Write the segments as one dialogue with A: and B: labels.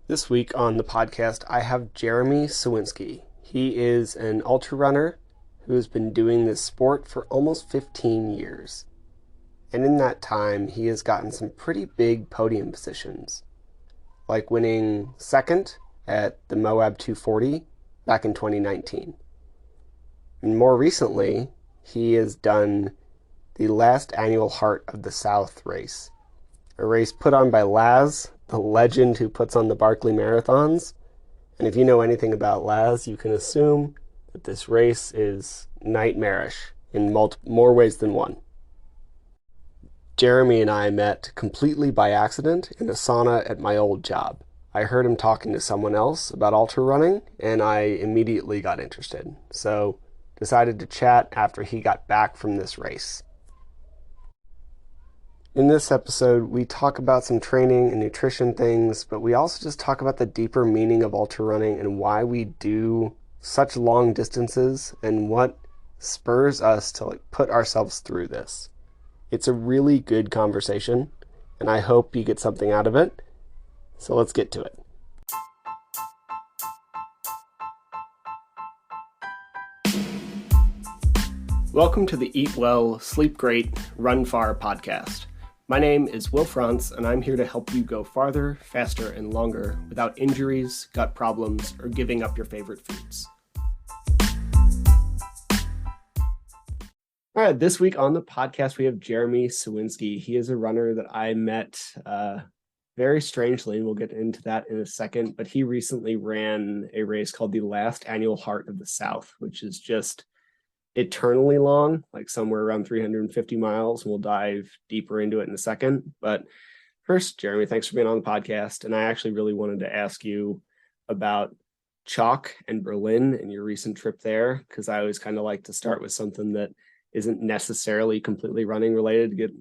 A: This week on the podcast, I have Jeremy Suwinski. He is an ultra runner who has been doing this sport for almost 15 years. And in that time, he has gotten some pretty big podium positions, like winning second at the Moab 240 back in 2019. And more recently, he has done the last annual Heart of the South race, a race put on by Laz, the legend who puts on the Barkley Marathons. And if you know anything about Laz, you can assume that this race is nightmarish in more ways than one. Jeremy and I met completely by accident in a sauna at my old job. I heard him talking to someone else about ultra running, and I immediately got interested. So decided to chat after he got back from this race. In this episode, we talk about some training and nutrition things, but we also just talk about the deeper meaning of ultra running and why we do such long distances and what spurs us to put ourselves through this. It's a really good conversation, and I hope you get something out of it. So let's get to it. Welcome to the Eat Well, Sleep Great, Run Far podcast. My name is Will Frantz, and I'm here to help you go farther, faster, and longer without injuries, gut problems, or giving up your favorite foods. All right, this week on the podcast, we have Jeremy Suwinski. He is a runner that I met very strangely, and we'll get into that in a second, but he recently ran a race called the last annual Heart of the South, which is just eternally long, like somewhere around 350 miles. We'll dive deeper into it in a second. But first, Jeremy, thanks for being on the podcast. And I actually really wanted to ask you about chalk and Berlin and your recent trip there, because I always kind of like to start with something that isn't necessarily completely running related to get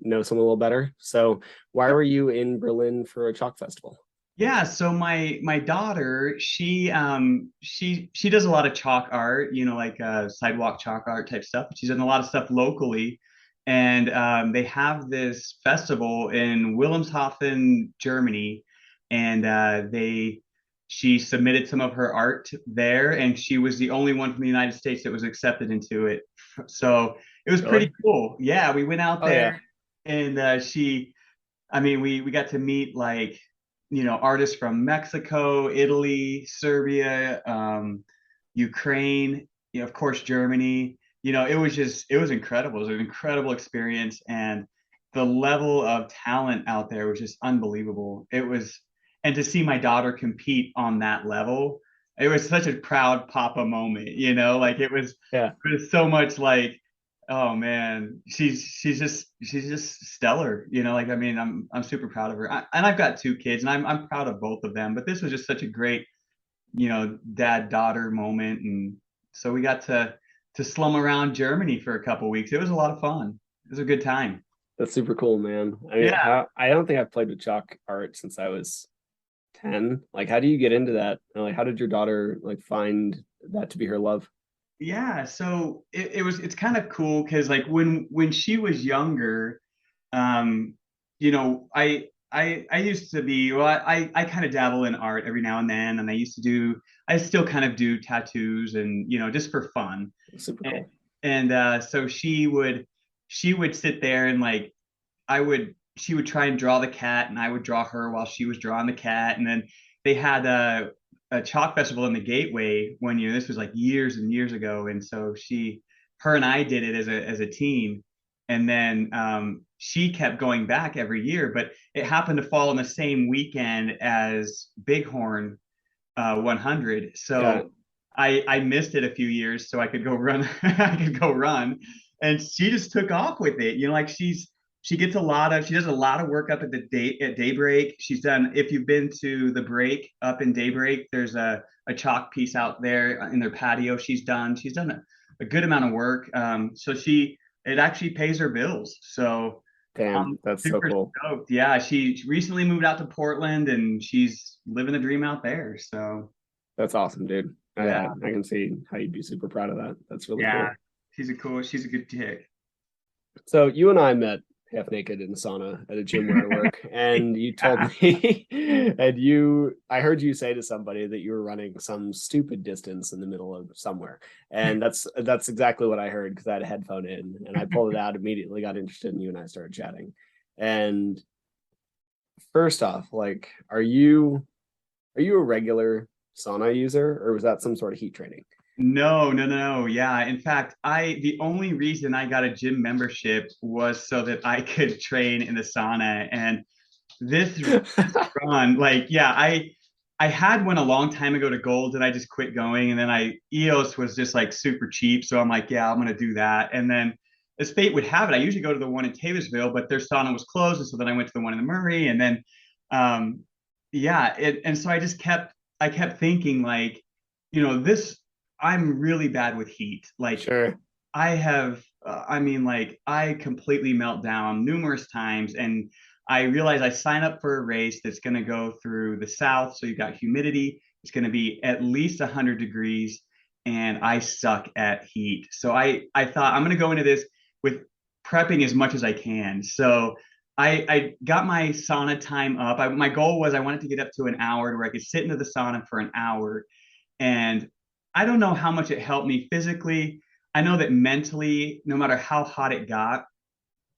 A: know someone a little better. So why were you in Berlin for a chalk festival?
B: Yeah, so my daughter, she does a lot of chalk art, like sidewalk chalk art type stuff. She's done a lot of stuff locally, and they have this festival in Wilhelmshaven, Germany, and she submitted some of her art there, and she was the only one from the United States that was accepted into it. So it was pretty
A: Really?
B: cool. Yeah, we went out
A: Oh, yeah.
B: there, and we got to meet artists from Mexico, Italy, Serbia, Ukraine, of course, Germany. It was incredible. It was an incredible experience. And the level of talent out there was just unbelievable. And to see my daughter compete on that level, it was such a proud papa moment, like
A: Yeah.
B: it was so much like, oh man, she's just stellar, I'm super proud of her. And I've got two kids, and I'm proud of both of them. But this was just such a great, dad daughter moment, and so we got to slum around Germany for a couple weeks. It was a lot of fun. It was a good time.
A: That's super cool, man. I mean,
B: Yeah.
A: I don't think I've played with chalk art since I was 10. Like, how do you get into that? And like, how did your daughter find that to be her love?
B: Yeah, so it's kind of cool because like when she was younger, um, I used to be, well, I kind of dabble in art every now and then, and I still kind of do tattoos, and just for fun.
A: Super
B: And,
A: cool.
B: so she would sit there, and like she would try and draw the cat, and I would draw her while she was drawing the cat. And then they had a chalk festival in the Gateway one year. This was like years and years ago, and so her and I did it as a team. And then she kept going back every year, but it happened to fall on the same weekend as Bighorn 100.
A: Yeah.
B: So I missed it a few years so I could go run. I could go run, and she just took off with it. Like she does a lot of work up at Daybreak. She's done, if you've been to the break up in Daybreak, there's a chalk piece out there in their patio. She's done a good amount of work. So it actually pays her bills. So
A: Damn,
B: I'm
A: that's so
B: super
A: cool.
B: stoked. Yeah, she recently moved out to Portland, and she's living the dream out there. So
A: That's awesome, dude.
B: yeah,
A: I can see how you'd be super proud of that. That's really
B: yeah,
A: cool.
B: she's a good chick.
A: So you and I met half naked in the sauna at a gym where I work, and you told me, and I heard you say to somebody that you were running some stupid distance in the middle of somewhere, and that's exactly what I heard because I had a headphone in, and I pulled it out immediately, got interested in you, and I started chatting. And first off, like, are you a regular sauna user, or was that some sort of heat training?
B: No, no, no, no. Yeah. In fact, the only reason I got a gym membership was so that I could train in the sauna. And this run, like, yeah, I had one a long time ago to gold and I just quit going. And then EOS was just like super cheap. So I'm like, yeah, I'm gonna do that. And then as fate would have it, I usually go to the one in Taylorsville, but their sauna was closed. And so then I went to the one in the Murray. And then yeah, and so I kept thinking like, this I'm really bad with heat. Like
A: Sure.
B: I mean, like I completely melt down numerous times, and I realize I sign up for a race that's going to go through the south. So you've got humidity. It's going to be at least 100 degrees, and I suck at heat. So I thought I'm going to go into this with prepping as much as I can. So I got my sauna time up. My goal was I wanted to get up to an hour where I could sit into the sauna for an hour. And I don't know how much it helped me physically. I know that mentally, no matter how hot it got,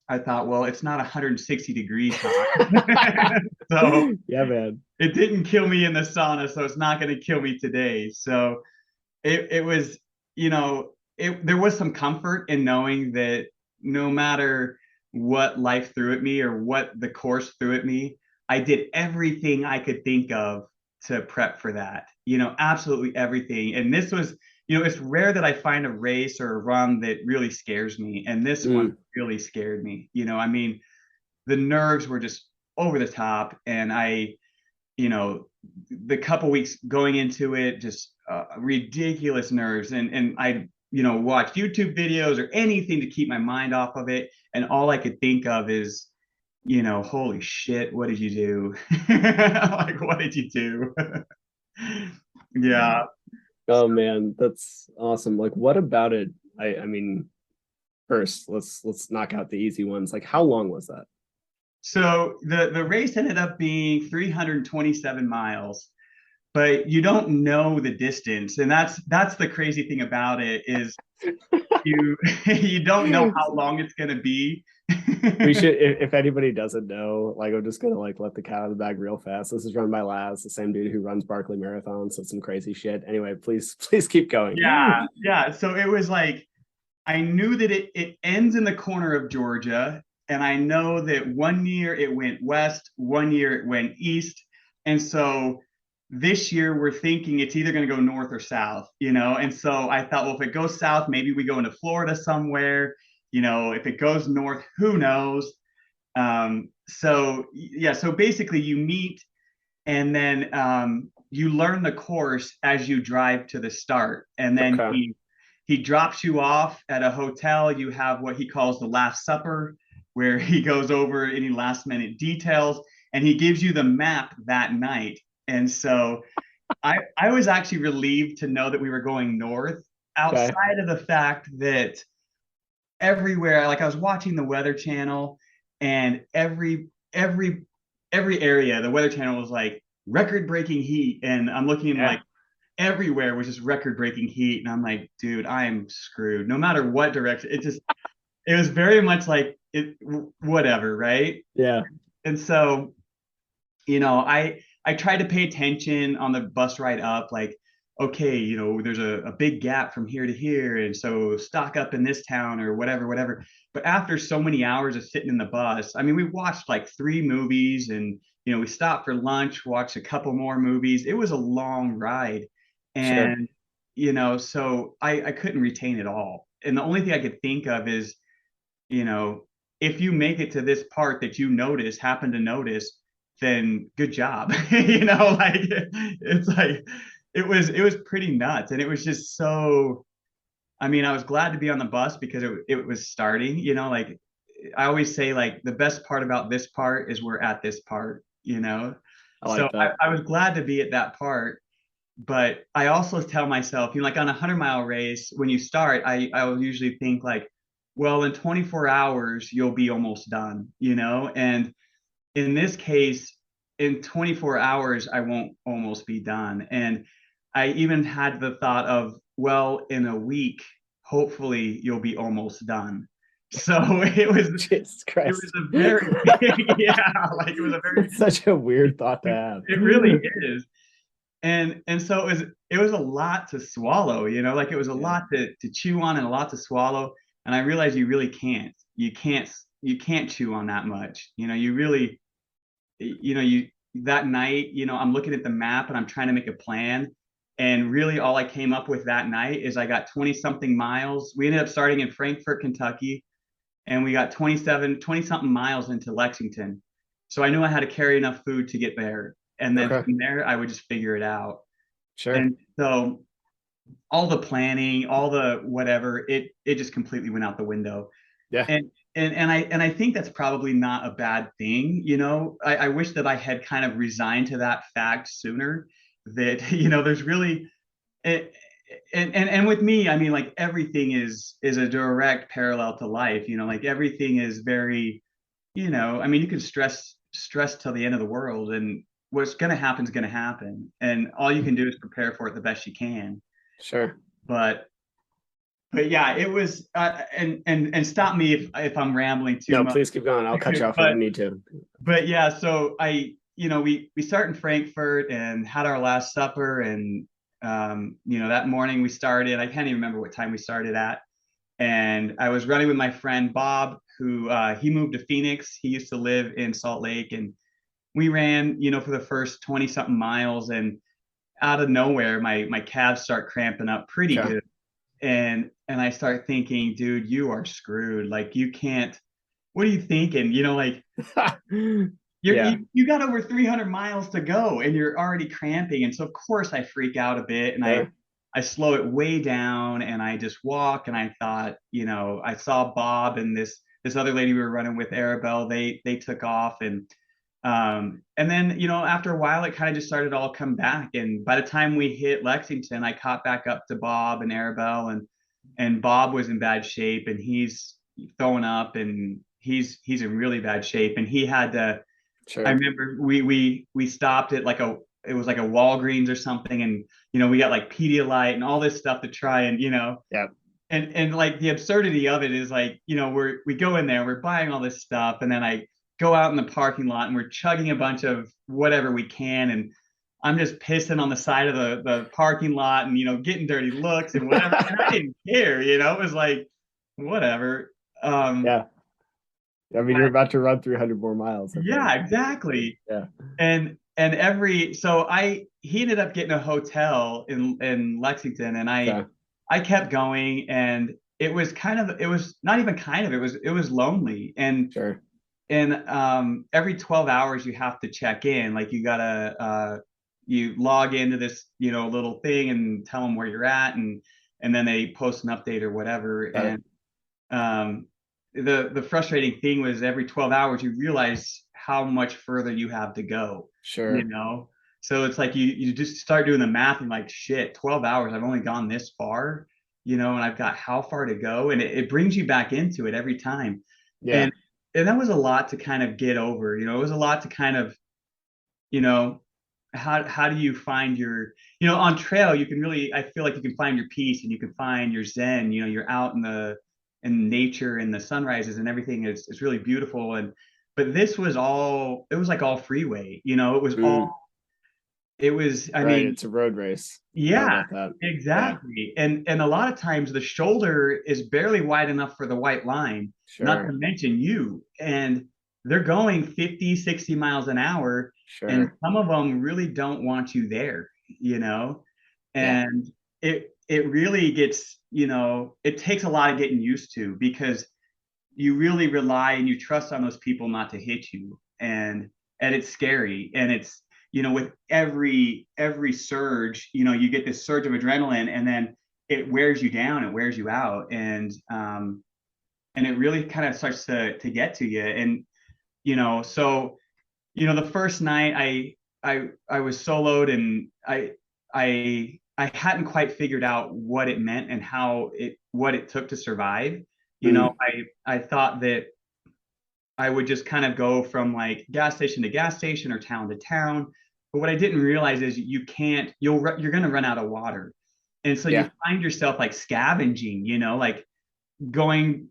B: I thought, well, it's not 160 degrees hot. So
A: Yeah, man.
B: it didn't kill me in the sauna, so it's not going to kill me today. So it was, there was some comfort in knowing that no matter what life threw at me or what the course threw at me, I did everything I could think of to prep for that. Absolutely everything. And this was, it's rare that I find a race or a run that really scares me. And this one
A: Mm.
B: really scared me. I mean, the nerves were just over the top. And you know, the couple weeks going into it, just ridiculous nerves. And I, watched YouTube videos or anything to keep my mind off of it. And all I could think of is, holy shit, what did you do? Like, what did you do? Yeah.
A: Oh man, that's awesome. Like, what about it? I mean, first, let's knock out the easy ones. Like, how long was that?
B: So the race ended up being 327 miles, but you don't know the distance, and that's the crazy thing about it is you you don't know how long it's going to be.
A: We should, if anybody doesn't know, like, I'm just gonna like let the cat out of the bag real fast. This is run by Laz, the same dude who runs Barkley Marathon, so some crazy shit. Anyway, please, please keep going.
B: Yeah, yeah. So it was like I knew that it ends in the corner of Georgia, and I know that one year it went west, one year it went east, and so this year we're thinking it's either going to go north or south. And so I thought, well, if it goes south, maybe we go into Florida somewhere. If it goes north, who knows? So yeah, so basically you meet and then you learn the course as you drive to the start, and then
A: Okay.
B: he drops you off at a hotel. You have what he calls the Last Supper, where he goes over any last minute details, and he gives you the map that night. And so I was actually relieved to know that we were going north,
A: Okay.
B: outside of the fact that everywhere, like I was watching the Weather Channel, and every area, the Weather Channel was like record breaking heat, and I'm looking
A: Yeah.
B: like everywhere was just record breaking heat, and I'm like, dude, I am screwed. No matter what direction, it was very much like it, whatever, right?
A: Yeah.
B: And so I tried to pay attention on the bus ride up, like, okay, there's a big gap from here to here, and so stock up in this town or whatever, whatever. But after so many hours of sitting in the bus, I mean, we watched like 3 movies, and we stopped for lunch, watched a couple more movies. It was a long ride,
A: Sure.
B: and so I couldn't retain it all. And the only thing I could think of is, you know, if you make it to this part that you happen to notice, then good job. Like it's like it was pretty nuts. And it was just so, I mean, I was glad to be on the bus because it was starting, like I always say, like the best part about this part is we're at this part.
A: I
B: So
A: like that.
B: I was glad to be at that part. But I also tell myself, like on a 100-mile race, when you start, I will usually think like, well, in 24 hours, you'll be almost done, you know? And in this case, in 24 hours, I won't almost be done. And I even had the thought of, well, in a week, hopefully you'll be almost done. So
C: Jesus
B: it was
C: Christ.
B: a very yeah, like it was a very
C: That's such a weird thought to have.
B: it really is. And so it was a lot to swallow, you know, like it was a
C: Yeah,
B: lot to chew on and a lot to swallow. And I realized you really can't. You can't chew on that much. You know, you really you know, you that night, you know, I'm looking at the map and I'm trying to make a plan. And really all I came up with that night is I got 20 something miles. We ended up starting in Frankfort, Kentucky, and we got 20 something miles into Lexington. So I knew I had to carry enough food to get there. And then
C: okay,
B: from there, I would just figure it out.
C: sure.
B: And so all the planning, all the whatever, it just completely went out the window.
C: Yeah,
B: And I think that's probably not a bad thing. You know, I wish that I had kind of resigned to that fact sooner. That you know, there's really it, and with me, I mean, like everything is a direct parallel to life. You know, like everything is very, you know, I mean, you can stress till the end of the world, and what's going to happen is going to happen, and all you can do is prepare for it the best you can.
C: sure.
B: But yeah, it was and stop me if I'm rambling too
C: No,
B: much.
C: please keep going. I'll cut you off when I
B: but
C: need to.
B: yeah, so you know, we start in Frankfurt and had our last supper, and you know, that morning we started. I can't even remember what time we started at, and I was running with my friend Bob, who he moved to Phoenix. He used to live in Salt Lake, and we ran, you know, for the first 20 something miles, and out of nowhere, my calves start cramping up pretty
C: Okay.
B: good, and I start thinking, dude, you are screwed. Like you can't. What are you thinking? You know, like
C: Yeah,
B: you got over 300 miles to go and you're already cramping. And so of course I freak out a bit, and
C: sure.
B: I slow it way down and I just walk, and I thought, you know, I saw Bob and this other lady we were running with, Arabelle, they took off, and then, you know, after a while it kind of just started all come back. And by the time we hit Lexington, I caught back up to Bob and Arabelle, and Bob was in bad shape, and he's throwing up, and he's in really bad shape, and he had to. I
C: Sure.
B: remember we stopped at like a it was like a Walgreens or something, and you know, we got like Pedialyte and all this stuff to try, and you know,
C: Yeah.
B: and like the absurdity of it is, like, you know, we go in there, we're buying all this stuff, and then I go out in the parking lot and we're chugging a bunch of whatever we can, and I'm just pissing on the side of the parking lot, and you know, getting dirty looks and whatever, and I didn't care, you know, it was like whatever. um
C: Yeah. I mean, you're about to run 300 more miles, I think.
B: yeah, exactly.
C: Yeah.
B: And every so I he ended up getting a hotel in Lexington, and
C: Okay.
B: I kept going, and it was not even kind of, it was lonely.
C: Sure.
B: And every 12 hours you have to check in, like you gotta you log into this, you know, little thing and tell them where you're at, and then they post an update or whatever.
C: Got it.
B: And um the frustrating thing was every 12 hours you realize how much further you have to go, you
C: Sure.
B: know. So it's like you just start doing the math and like, shit, 12 hours, I've only gone this far, you know, and I've got how far to go, and it brings you back into it every time.
C: Yeah.
B: And that was a lot to kind of get over, you know. It was a lot to kind of, you know, how do you find your, you know, on trail you can really, I feel like you can find your peace and you can find your zen, you know, you're out in nature and the sunrises and everything is really beautiful. And but this was all, it was like all freeway, you know, it was all,
C: Mm,
B: it was, I
C: right.
B: mean,
C: It's a road race. Forgot
B: yeah,
C: about that. Yeah.
B: exactly. And a lot of times the shoulder is barely wide enough for the white line, not to
C: Sure.
B: mention you. And they're going 50, 60 miles an hour, and
C: Sure.
B: some of them really don't want you there, you know?
C: Yeah.
B: And it really gets, you know, it takes a lot of getting used to, because you really rely and you trust on those people not to hit you. And it's scary, and it's, you know, with every surge, you know, you get this surge of adrenaline, and then it wears you down, it wears you out, and it really kind of starts to get to you. And you know, so you know, the first night I was soloed, and I hadn't quite figured out what it meant and how it what it took to survive,
C: Mm.
B: I thought that I would just kind of go from like gas station to gas station or town to town. But what I didn't realize is you can't, you're going to run out of water. And so you
C: Yeah.
B: find yourself like scavenging, like going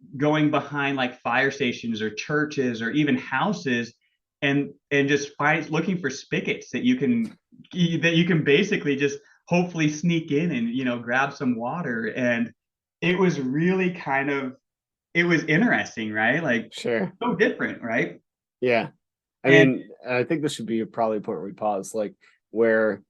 B: behind like fire stations or churches or even houses and just find looking for spigots that you can basically just hopefully sneak in and grab some water. And it was really kind of it was interesting, right? Like
C: Sure.
B: so different, right?
C: Yeah. I
B: And
C: mean, I think this should be probably a point where we pause, like where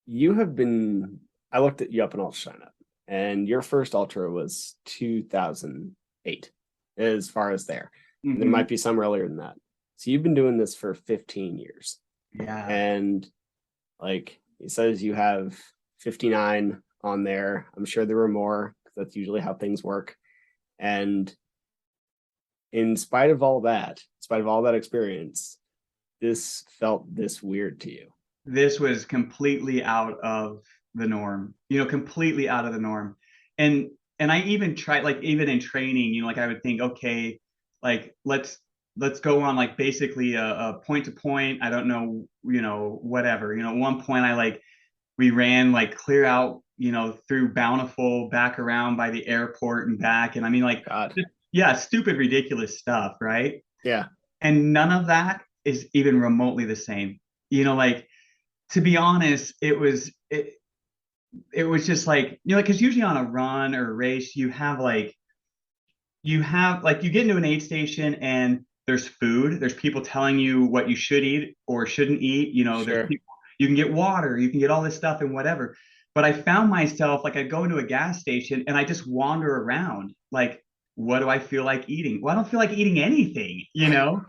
C: you have been. I looked at you up in Ultra Sign Up, and your first ultra was 2008, as far as there. And there
B: mhm,
C: might be some earlier than that. So you've been doing this for 15 years,
B: yeah,
C: and like it says, you have 59 on there. I'm sure there were more because that's usually how things work. And in spite of all that, in spite of all that experience, this felt this weird to you.
B: this was completely out of the norm, completely out of the norm. And and I even tried, like even in training, like I would think, okay, like let's go on like basically a point to point. I don't know, whatever. At one point I like we ran like clear out, through Bountiful back around by the airport and back. And I mean like
C: God.
B: just, yeah, stupid, ridiculous stuff, right?
C: Yeah.
B: And none of that is even remotely the same. Like to be honest, it was just like, because usually on a run or a race, you get into an aid station and there's food, there's people telling you what you should eat or shouldn't eat, there's
C: Sure.
B: people, you can get water, you can get all this stuff and whatever. But I found myself like I go into a gas station and I just wander around like, what do I feel like eating? Well, I don't feel like eating anything.
C: Yeah,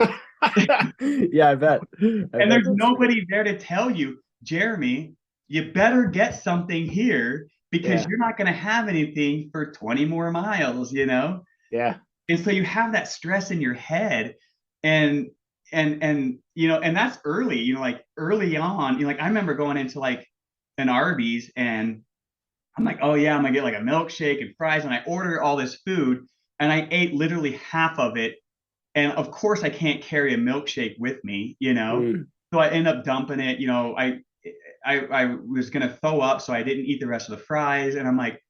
C: I bet. I
B: And
C: bet
B: there's
C: that's true.
B: nobody there to tell you, Jeremy, you better get something here because
C: Yeah.
B: you're not going to have anything for 20 more miles.
C: Yeah.
B: And so you have that stress in your head and and that's early, like early on, like I remember going into like an Arby's and I'm like, oh yeah, I'm gonna get like a milkshake and fries, and I order all this food and I ate literally half of it, and of course I can't carry a milkshake with me.
C: Mm.
B: So I end up dumping it. I was gonna throw up, so I didn't eat the rest of the fries, and I'm like,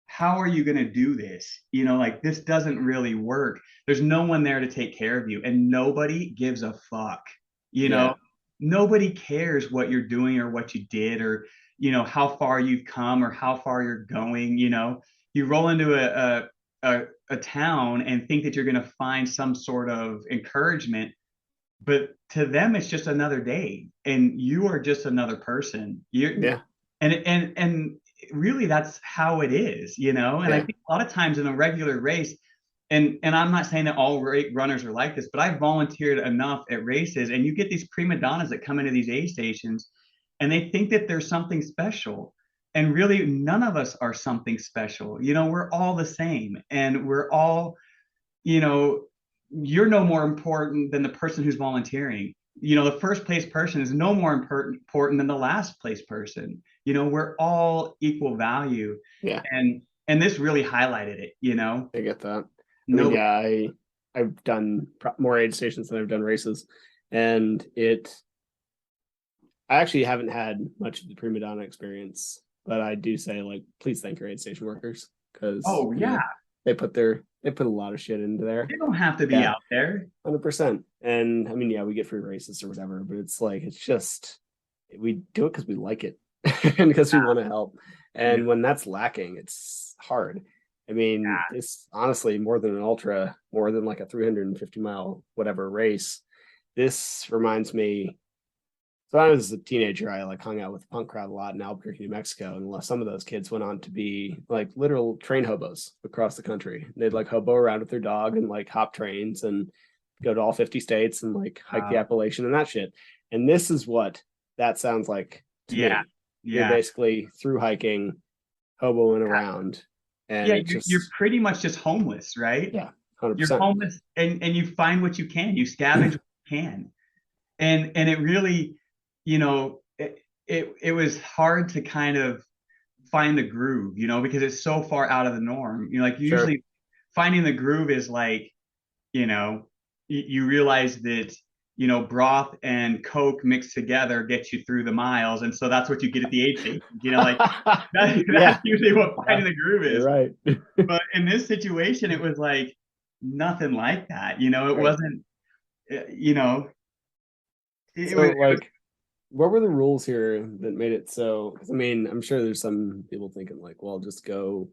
B: how are you gonna do this? Like this doesn't really work. There's no one there to take care of you, and nobody gives a fuck. You know,
C: Yeah.
B: nobody cares what you're doing or what you did or how far you've come or how far you're going. You roll into a town and think that you're going to find some sort of encouragement, but to them it's just another day and you are just another person. You
C: Yeah.
B: and really that's how it is. And I
C: Yeah.
B: think a lot of times in a regular race, and I'm not saying that all runners are like this, but I've volunteered enough at races and you get these prima donnas that come into these aid stations and they think that there's something special, and really none of us are something special. We're all the same and we're all, you know you're no more important than the person who's volunteering. The first place person is no more important than the last place person. We're all equal value.
C: Yeah.
B: And this really highlighted it.
C: I get that. I mean,
B: Nobody.
C: yeah, I've done more aid stations than I've done races, and I actually haven't had much of the prima donna experience, but I do say like, please thank your aid station workers because
B: Oh yeah,
C: they put a lot of shit into there.
B: they don't have to be
C: Yeah,
B: out there.
C: 100%. And I mean, yeah, we get free races or whatever, but it's like it's just we do it because we like it and because we want to help.
B: Yeah,
C: And when that's lacking, it's hard. I mean, this honestly more than an ultra, more than like a 350-mile whatever race. This reminds me. So I was a teenager. I like hung out with the punk crowd a lot in Albuquerque, New Mexico, and some of those kids went on to be like literal train hobos across the country. They'd like hobo around with their dog and like hop trains and go to all 50 states and like hike the Appalachian and that shit. And this is what that sounds like to
B: yeah,
C: me. You're
B: yeah,
C: basically through hiking, hoboing around, and
B: yeah.
C: it
B: You're
C: just
B: pretty much just homeless, right?
C: yeah,
B: You're
C: 100%.
B: homeless and you find what you can. You scavenge what you can. And it really, it was hard to kind of find the groove, because it's so far out of the norm. Like
C: Sure.
B: usually finding the groove is like, you realize that, broth and Coke mixed together gets you through the miles. And so that's what you get at the aid station, like that's usually what finding the groove is.
C: You're right.
B: But in this situation, it was like nothing like that. It wasn't,
C: so like, what were the rules here that made it so? Because I mean, I'm sure there's some people thinking like, well, just go,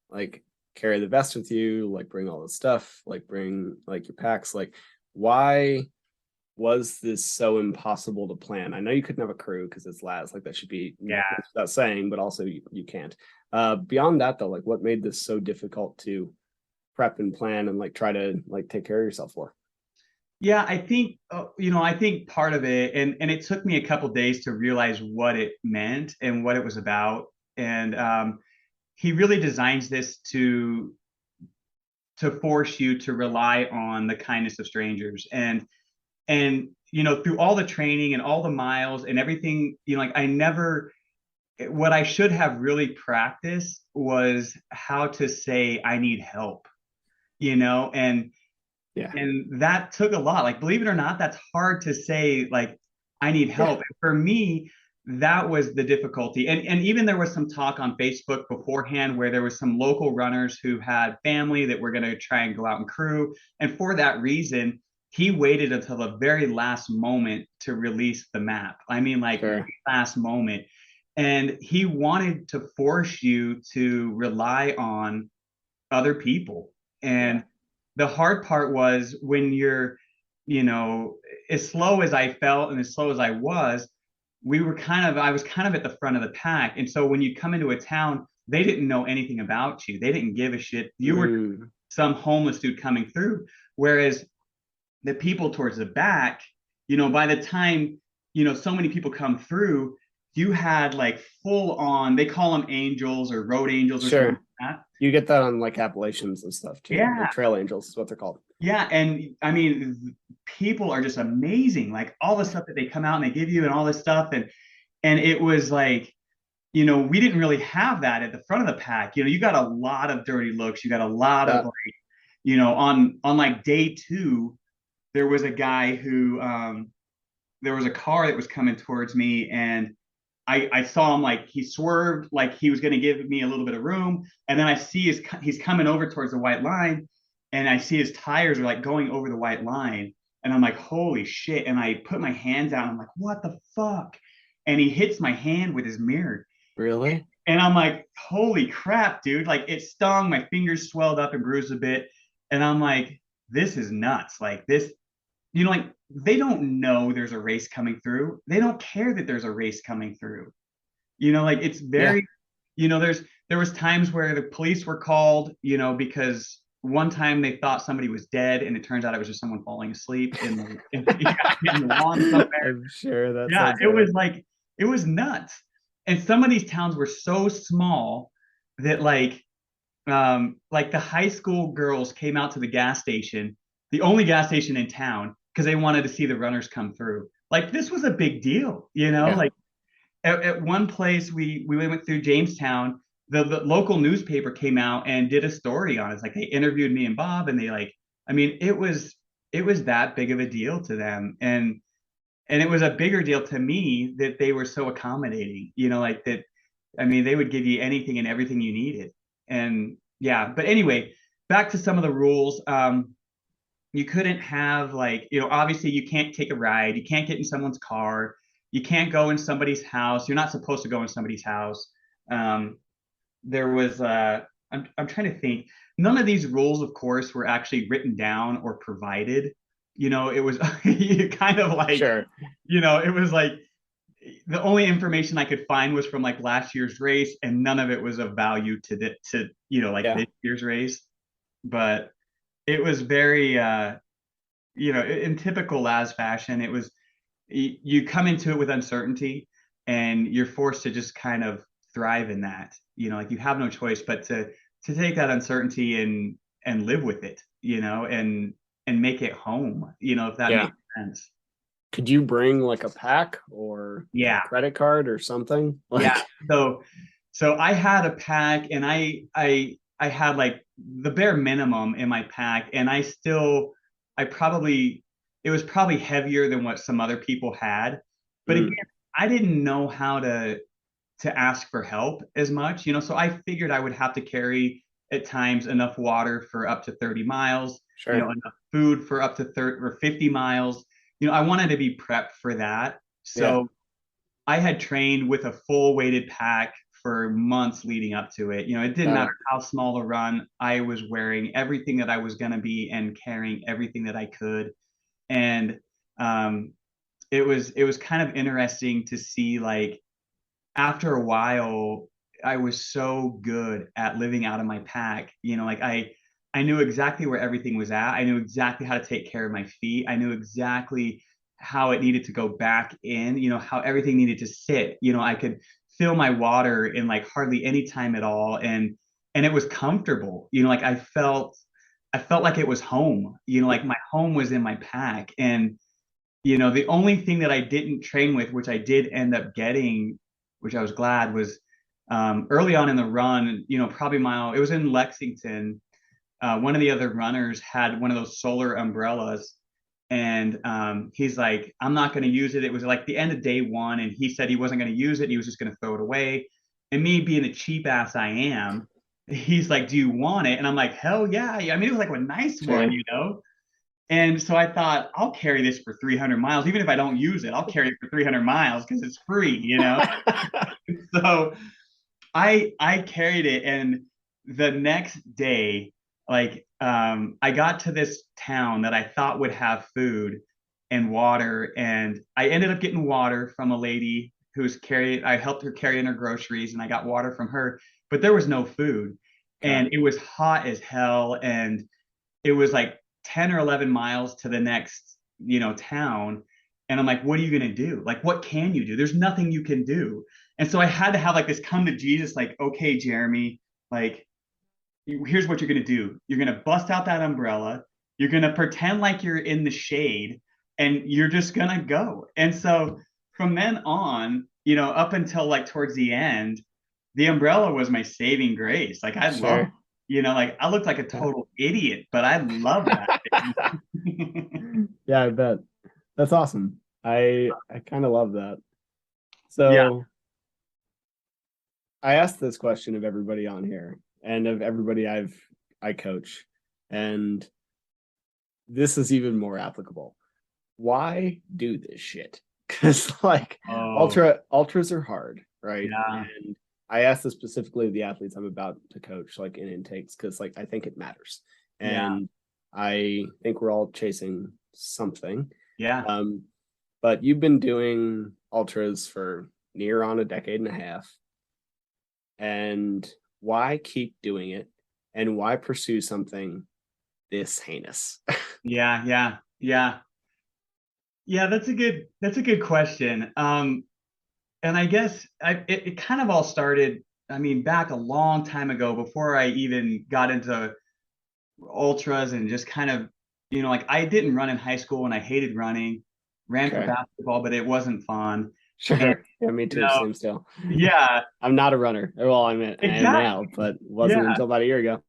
C: like, carry the vest with you, like bring all the stuff, like bring like your packs. Like, why was this so impossible to plan? I know you couldn't have a crew because it's last, like that should be without saying, but also you can't. Beyond that though, like what made this so difficult to prep and plan and like try to like take care of yourself for?
B: Yeah, I think I think part of it, and it took me a couple days to realize what it meant and what it was about. And he really designs this to force you to rely on the kindness of strangers. And through all the training and all the miles and everything, like I never, what I should have really practiced was how to say I need help, and that took a lot. Like, believe it or not, that's hard to say, like, I need help. And for me, that was the difficulty. And even there was some talk on Facebook beforehand where there was some local runners who had family that were going to try and go out and crew. And for that reason, he waited until the very last moment to release the map. I mean, like last moment. And he wanted to force you to rely on other people. And the hard part was when you're, as slow as I felt and as slow as I was, I was kind of at the front of the pack. And so when you come into a town, they didn't know anything about you. They didn't give a shit. You were some homeless dude coming through. Whereas the people towards the back, by the time, so many people come through, you had like full on, they call them angels or road angels or something like that.
C: You get that on like Appalachians and stuff too.
B: Yeah.
C: Like trail angels is what they're called.
B: Yeah. And I mean, people are just amazing. Like all the stuff that they come out and they give you and all this stuff. And it was like, we didn't really have that at the front of the pack. You got a lot of dirty looks. You got a lot of like, on like day 2, there was a guy who, there was a car that was coming towards me, and I saw him, like he swerved, like he was going to give me a little bit of room. And then I see he's coming over towards the white line, and I see his tires are like going over the white line. And I'm like, holy shit. And I put my hands out. And I'm like, what the fuck? And he hits my hand with his mirror.
C: Really?
B: And I'm like, holy crap, dude. Like it stung. My fingers swelled up and bruised a bit. And I'm like, this is nuts. Like this, like they don't know there's a race coming through. They don't care that there's a race coming through. Like it's very, there was times where the police were called, because one time they thought somebody was dead, and it turns out it was just someone falling asleep in the lawn somewhere.
C: I'm sure that.
B: Yeah, it was nuts. And some of these towns were so small that like the high school girls came out to the gas station, the only gas station in town, because they wanted to see the runners come through. Like this was a big deal, like at one place we went through Jamestown, the local newspaper came out and did a story on it. It's like they interviewed me and Bob, and they it was that big of a deal to them. And it was a bigger deal to me that they were so accommodating, like that. I mean, they would give you anything and everything you needed. And yeah, but anyway, back to some of the rules. You couldn't have obviously you can't take a ride. You can't get in someone's car. You can't go in somebody's house. You're not supposed to go in somebody's house. There was, I'm trying to think. None of these rules, of course, were actually written down or provided. It was kind of like, it was like the only information I could find was from like last year's race, and none of it was of value to this year's race. But it was very, in typical Laz fashion, it was, you come into it with uncertainty, and you're forced to just kind of thrive in that. Like you have no choice but to take that uncertainty and live with it, and make it home, if that makes sense.
C: Could you bring like a pack or a credit card or something?
B: So I had a pack, and I had like the bare minimum in my pack. And I probably, it was probably heavier than what some other people had. But again,
C: Mm,
B: I didn't know how to ask for help as much, so I figured I would have to carry at times enough water for up to 30 miles,
C: sure.
B: enough food for up to 30 or 50 miles. I wanted to be prepped for that.
C: Yeah.
B: So I had trained with a full weighted pack for months leading up to it. It didn't
C: Got
B: matter
C: it.
B: how small the run, I was wearing everything that I was going to be and carrying everything that I could. And um, it was kind of interesting to see, like, after a while, I was so good at living out of my pack. Like I knew exactly where everything was at. I knew exactly how to take care of my feet. I knew exactly how it needed to go back in, how everything needed to sit. I could fill my water in like hardly any time at all. And it was comfortable. Like I felt like it was home. Like my home was in my pack. And the only thing that I didn't train with, which I did end up getting, which I was glad, was early on in the run, probably it was in Lexington. One of the other runners had one of those solar umbrellas. And he's like, I'm not going to use it. It was like the end of day one. And he said he wasn't going to use it. He was just going to throw it away. And me being the cheap ass I am, he's like, do you want it? And I'm like, hell yeah. I mean, it was like a nice
C: Sure.
B: one. And so I thought, I'll carry this for 300 miles. Even if I don't use it, I'll carry it for 300 miles because it's free. So I carried it. And the next day, like, I got to this town that I thought would have food and water. And I ended up getting water from a lady I helped her carry in her groceries, and I got water from her, but there was no food.
C: Okay.
B: And it was hot as hell. And it was like 10 or 11 miles to the next, town. And I'm like, what are you going to do? Like, what can you do? There's nothing you can do. And so I had to have like this come to Jesus, like, okay, Jeremy, like, here's what you're going to do. You're going to bust out that umbrella. You're going to pretend like you're in the shade, and you're just going to go. And so from then on, up until like towards the end, the umbrella was my saving grace. Like I love,
C: Sure.
B: like I looked like a
C: Yeah.
B: total idiot, but I love that thing.
C: Yeah, I bet. That's awesome. I kind of love that.
B: Yeah.
C: So I asked this question of everybody on here and of everybody I coach, and this is even more applicable. Why do this shit? Because like
B: Oh,
C: ultras are hard, right?
B: yeah.
C: And I asked this specifically of the athletes I'm about to coach, like in intakes, because like I think it matters.
B: Yeah.
C: And I think we're all chasing something.
B: Yeah.
C: But you've been doing ultras for near on a decade and a half. And why keep doing it? And why pursue something this heinous?
B: Yeah. Yeah. Yeah. Yeah. That's a good question. And I guess it kind of all started, I mean, back a long time ago before I even got into ultras and just kind of, like I didn't run in high school and I hated running, ran for
C: Okay.
B: basketball, but it wasn't fun. And,
C: Sure. Yeah, me
B: you
C: too.
B: know,
C: Same still.
B: yeah,
C: I'm not a runner. Well, I am now,
B: exactly.
C: but wasn't
B: Yeah.
C: until about a year ago.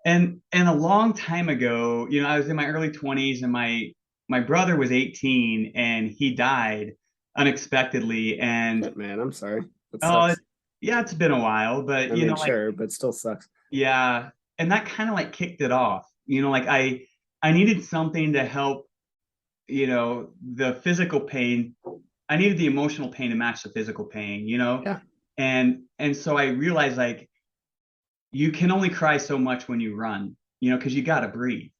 B: And a long time ago, I was in my early 20s, and my brother was 18 and he died unexpectedly. And
C: Shit, man, I'm sorry. That
B: oh,
C: sucks.
B: yeah, it's been a while, but
C: I mean,
B: like,
C: sure, but still sucks.
B: yeah, and that kind of like kicked it off. Like I needed something to help, the physical pain. I needed the emotional pain to match the physical pain.
C: Yeah.
B: And so I realized, like, you can only cry so much when you run, because you got to breathe.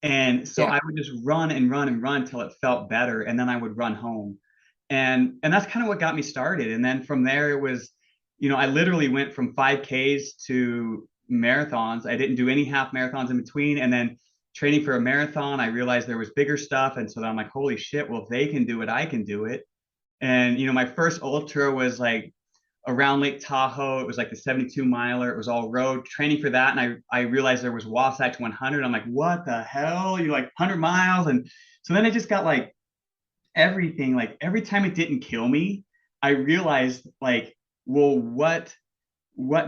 B: And so
C: Yeah.
B: I would just run and run and run till it felt better, and then I would run home. And that's kind of what got me started. And then from there it was, I literally went from 5Ks to marathons. I didn't do any half marathons in between. And then training for a marathon, I realized there was bigger stuff. And so then I'm like, holy shit, well, if they can do it, I can do it. And my first ultra was like around Lake Tahoe. It was like the 72 miler. It was all road training for that. And I realized there was Wasatch 100. I'm like, what the hell? You like 100 miles? And so then it just got like everything. Like every time it didn't kill me, I realized, like, well, what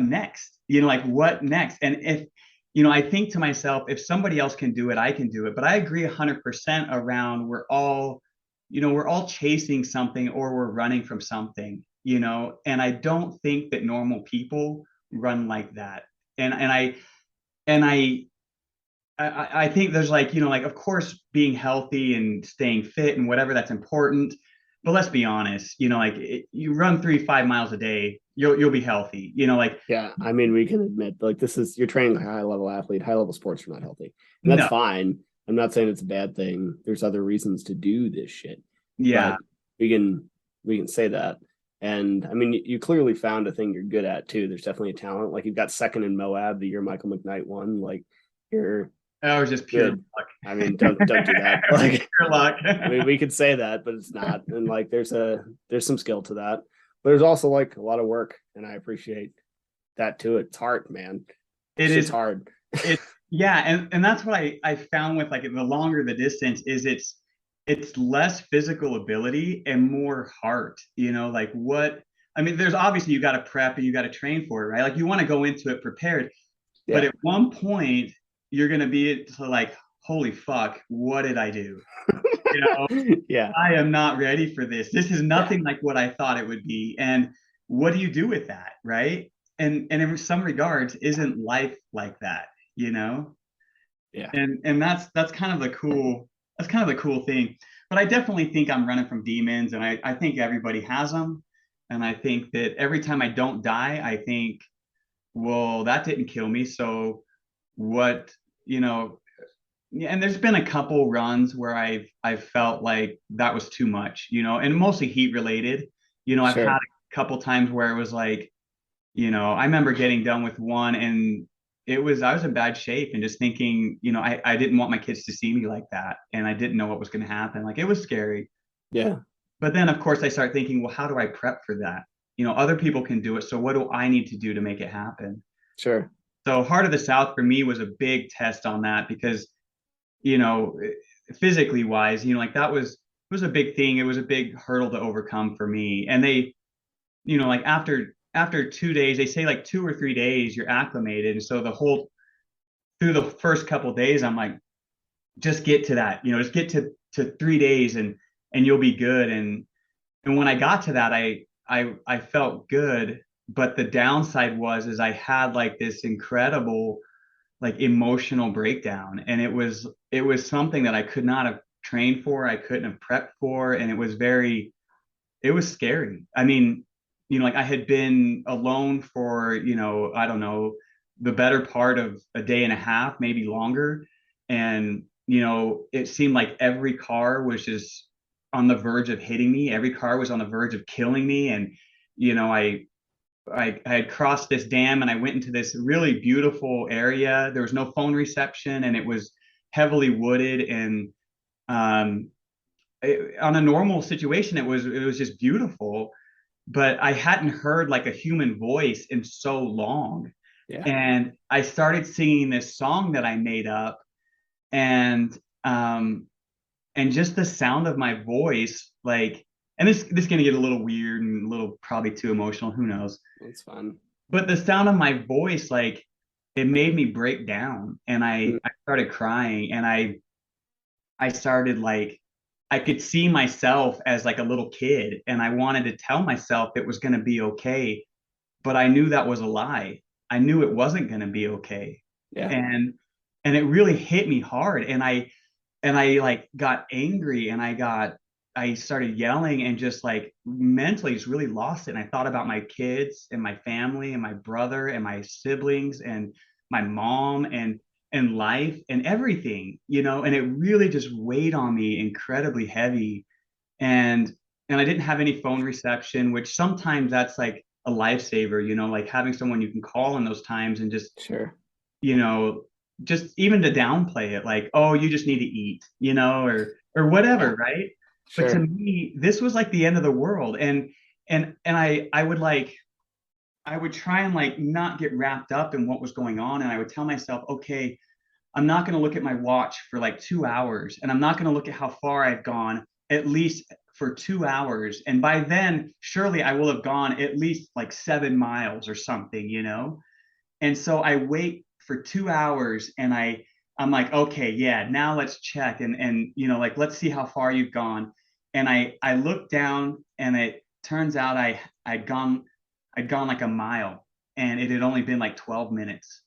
B: next? Like what next? And if I think to myself, if somebody else can do it, I can do it. But I agree 100% around we're all chasing something or we're running from something, and I don't think that normal people run like that. And I think there's like, like of course being healthy and staying fit and whatever, that's important. But let's be honest, like you run 3 5 miles a day, you'll be healthy, like
C: Yeah, I mean, we can admit like you're training like a high level athlete, high level sports are not healthy. And that's
B: no,
C: fine. I'm not saying it's a bad thing. There's other reasons to do this shit.
B: yeah.
C: But we can say that. And I mean, you clearly found a thing you're good at too. There's definitely a talent. Like you've got second in Moab the year Michael McKnight won. Like you're
B: That was just pure
C: good.
B: luck.
C: I mean, don't do that. Like
B: Pure luck.
C: I mean, we could say that, but it's not. And like there's some skill to that. But there's also like a lot of work, and I appreciate that too. It's hard, man.
B: It
C: Shit's
B: is
C: hard.
B: it Yeah, and that's what I found with like the longer the distance is it's less physical ability and more heart, like what I mean, there's obviously you got to prep and you got to train for it, right? Like you want to go into it prepared, but
C: Yeah.
B: at one point you're going to be to like, holy fuck, what did I do? You know,
C: Yeah.
B: I am not ready for this. This is
C: Yeah.
B: nothing like what I thought it would be. And what do you do with that, right? And in some regards, isn't life like that, you know?
C: Yeah.
B: And that's kind of the cool thing. But I definitely think I'm running from demons, and I think everybody has them. And I think that every time I don't die, I think, well, that didn't kill me. So what, you know, yeah, and there's been a couple runs where I've felt like that was too much, and mostly heat related. I've had
C: Sure.
B: a couple times where it was like, I remember getting done with one and I was in bad shape and just thinking, I didn't want my kids to see me like that. And I didn't know what was going to happen. Like it was scary.
C: Yeah.
B: But then of course I start thinking, well, how do I prep for that? Other people can do it. So what do I need to do to make it happen?
C: Sure.
B: So Heart of the South for me was a big test on that because you know, physically wise, like that was a big thing. It was a big hurdle to overcome for me. And they, like after 2 days, they say like 2 or 3 days you're acclimated. And so through the first couple of days, I'm like, just get to that, just get to 3 days and you'll be good. And when I got to that, I felt good. But the downside is I had like this incredible like emotional breakdown, and it was something that I could not have trained for, I couldn't have prepped for, and it was scary. I mean, like I had been alone for, I don't know, the better part of a day and a half, maybe longer. And it seemed like every car was just on the verge of hitting me, every car was on the verge of killing me. And I had crossed this dam and I went into this really beautiful area. There was no phone reception and it was heavily wooded. And on a normal situation, it was just beautiful. But I hadn't heard like a human voice in so long.
C: Yeah.
B: And I started singing this song that I made up, and um, and just the sound of my voice, like, and this is gonna get a little weird and a little probably too emotional. Who knows?
C: That's fun.
B: But the sound of my voice, like it made me break down and
C: Mm.
B: I started crying and I started like I could see myself as like a little kid and I wanted to tell myself it was going to be okay, but I knew that was a lie. I knew it wasn't going to be okay.
C: Yeah.
B: And it really hit me hard and I like got angry and I started yelling and just like mentally just really lost it. And I thought about my kids and my family and my brother and my siblings and my mom and life and everything, and it really just weighed on me incredibly heavy. And I didn't have any phone reception, which sometimes that's like a lifesaver, like having someone you can call in those times and just
C: Sure.
B: you know, just even to downplay it, like, oh, you just need to eat, or
C: Yeah.
B: whatever, right? But to
C: Sure.
B: me, this was like the end of the world. And I would try and like not get wrapped up in what was going on. And I would tell myself, okay, I'm not going to look at my watch for like 2 hours, and I'm not going to look at how far I've gone, at least for 2 hours. And by then, surely I will have gone at least like 7 miles or something. And so I wait for 2 hours, and I'm like, okay, yeah, now let's check, and you know, like, let's see how far you've gone. And I looked down, and it turns out I'd gone like a mile, and it had only been like 12 minutes,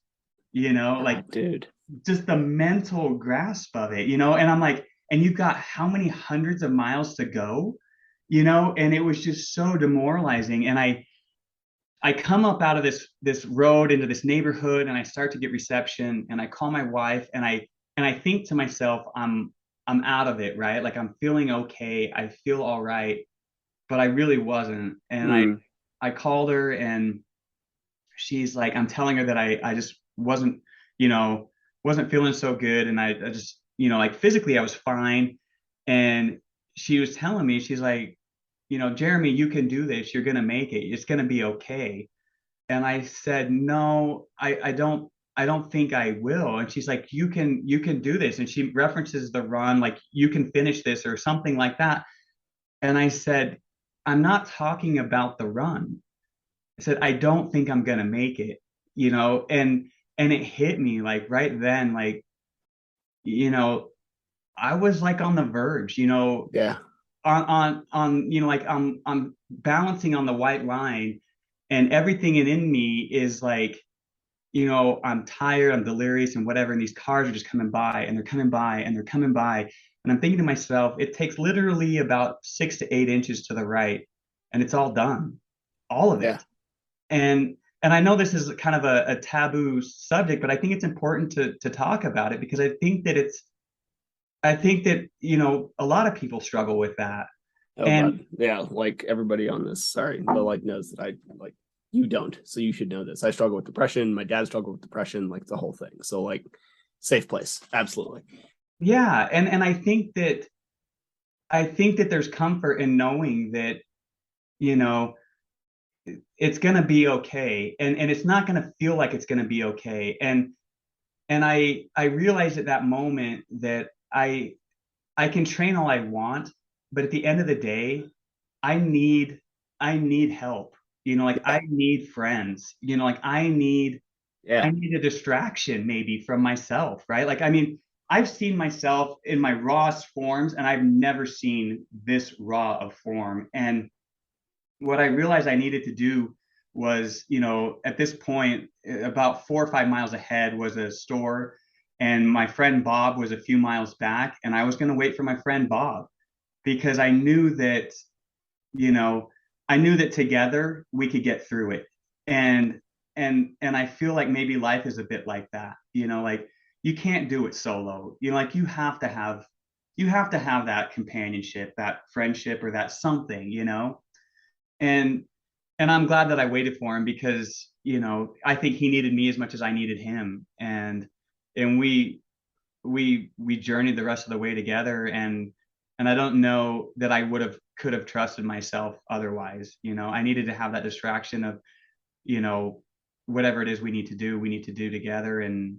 B: you know, like,
C: dude,
B: just the mental grasp of it, you know. And I'm like, and you've got how many hundreds of miles to go, you know. And it was just so demoralizing. And I come up out of this road into this neighborhood, and I start to get reception, and I call my wife, and I think to myself, I'm out of it, right? Like, I'm feeling okay, I feel all right, but I really wasn't. And I called her, and she's like, I'm telling her that I just wasn't, you know, wasn't feeling so good. And I just, you know, like, physically I was fine. And she was telling me, she's like, you know, Jeremy, you can do this. You're going to make it. It's going to be okay. And I said, no, I don't think I will. And she's like, you can do this. And she references the run, like, you can finish this or something like that. And I said, I'm not talking about the run. I said, I don't think I'm gonna make it, you know. And it hit me like right then, like, you know, I was like on the verge, you know,
C: yeah,
B: on you know, like, I'm balancing on the white line, and everything in me is like, you know, I'm tired, I'm delirious, and whatever. And these cars are just coming by, and they're coming by, and they're coming by. And I'm thinking to myself, it takes literally about 6 to 8 inches to the right, and it's all done, all of
C: yeah.
B: it. And I know this is kind of a taboo subject, but I think it's important to talk about it, because I think that, you know, a lot of people struggle with that.
C: Oh,
B: And
C: but yeah, like everybody on this, sorry, but like knows that I like, you don't, so you should know this. I struggle with depression. My dad struggled with depression, like the whole thing. So like, safe place, absolutely.
B: yeah, and I think that there's comfort in knowing that, you know, it's gonna be okay, and it's not gonna feel like it's gonna be okay. And I realized at that moment that I can train all I want, but at the end of the day, I need I need help. You know, like,
C: Yeah,
B: I need friends. You know, like,
C: yeah,
B: I need a distraction maybe from myself, right? Like, I mean, I've seen myself in my rawest forms, and I've never seen this raw of form. And what I realized I needed to do was, you know, at this point, about 4 or 5 miles ahead was a store, and my friend Bob was a few miles back, and I was going to wait for my friend Bob, because I knew that, you know, I knew that together we could get through it. And and I feel like maybe life is a bit like that, you know, like, you can't do it solo. You know, like, you have to have that companionship, that friendship, or that something, you know. And I'm glad that I waited for him, because, you know, I think he needed me as much as I needed him. And we journeyed the rest of the way together. And I don't know that I could have trusted myself otherwise. You know, I needed to have that distraction of, you know, whatever it is we need to do together. And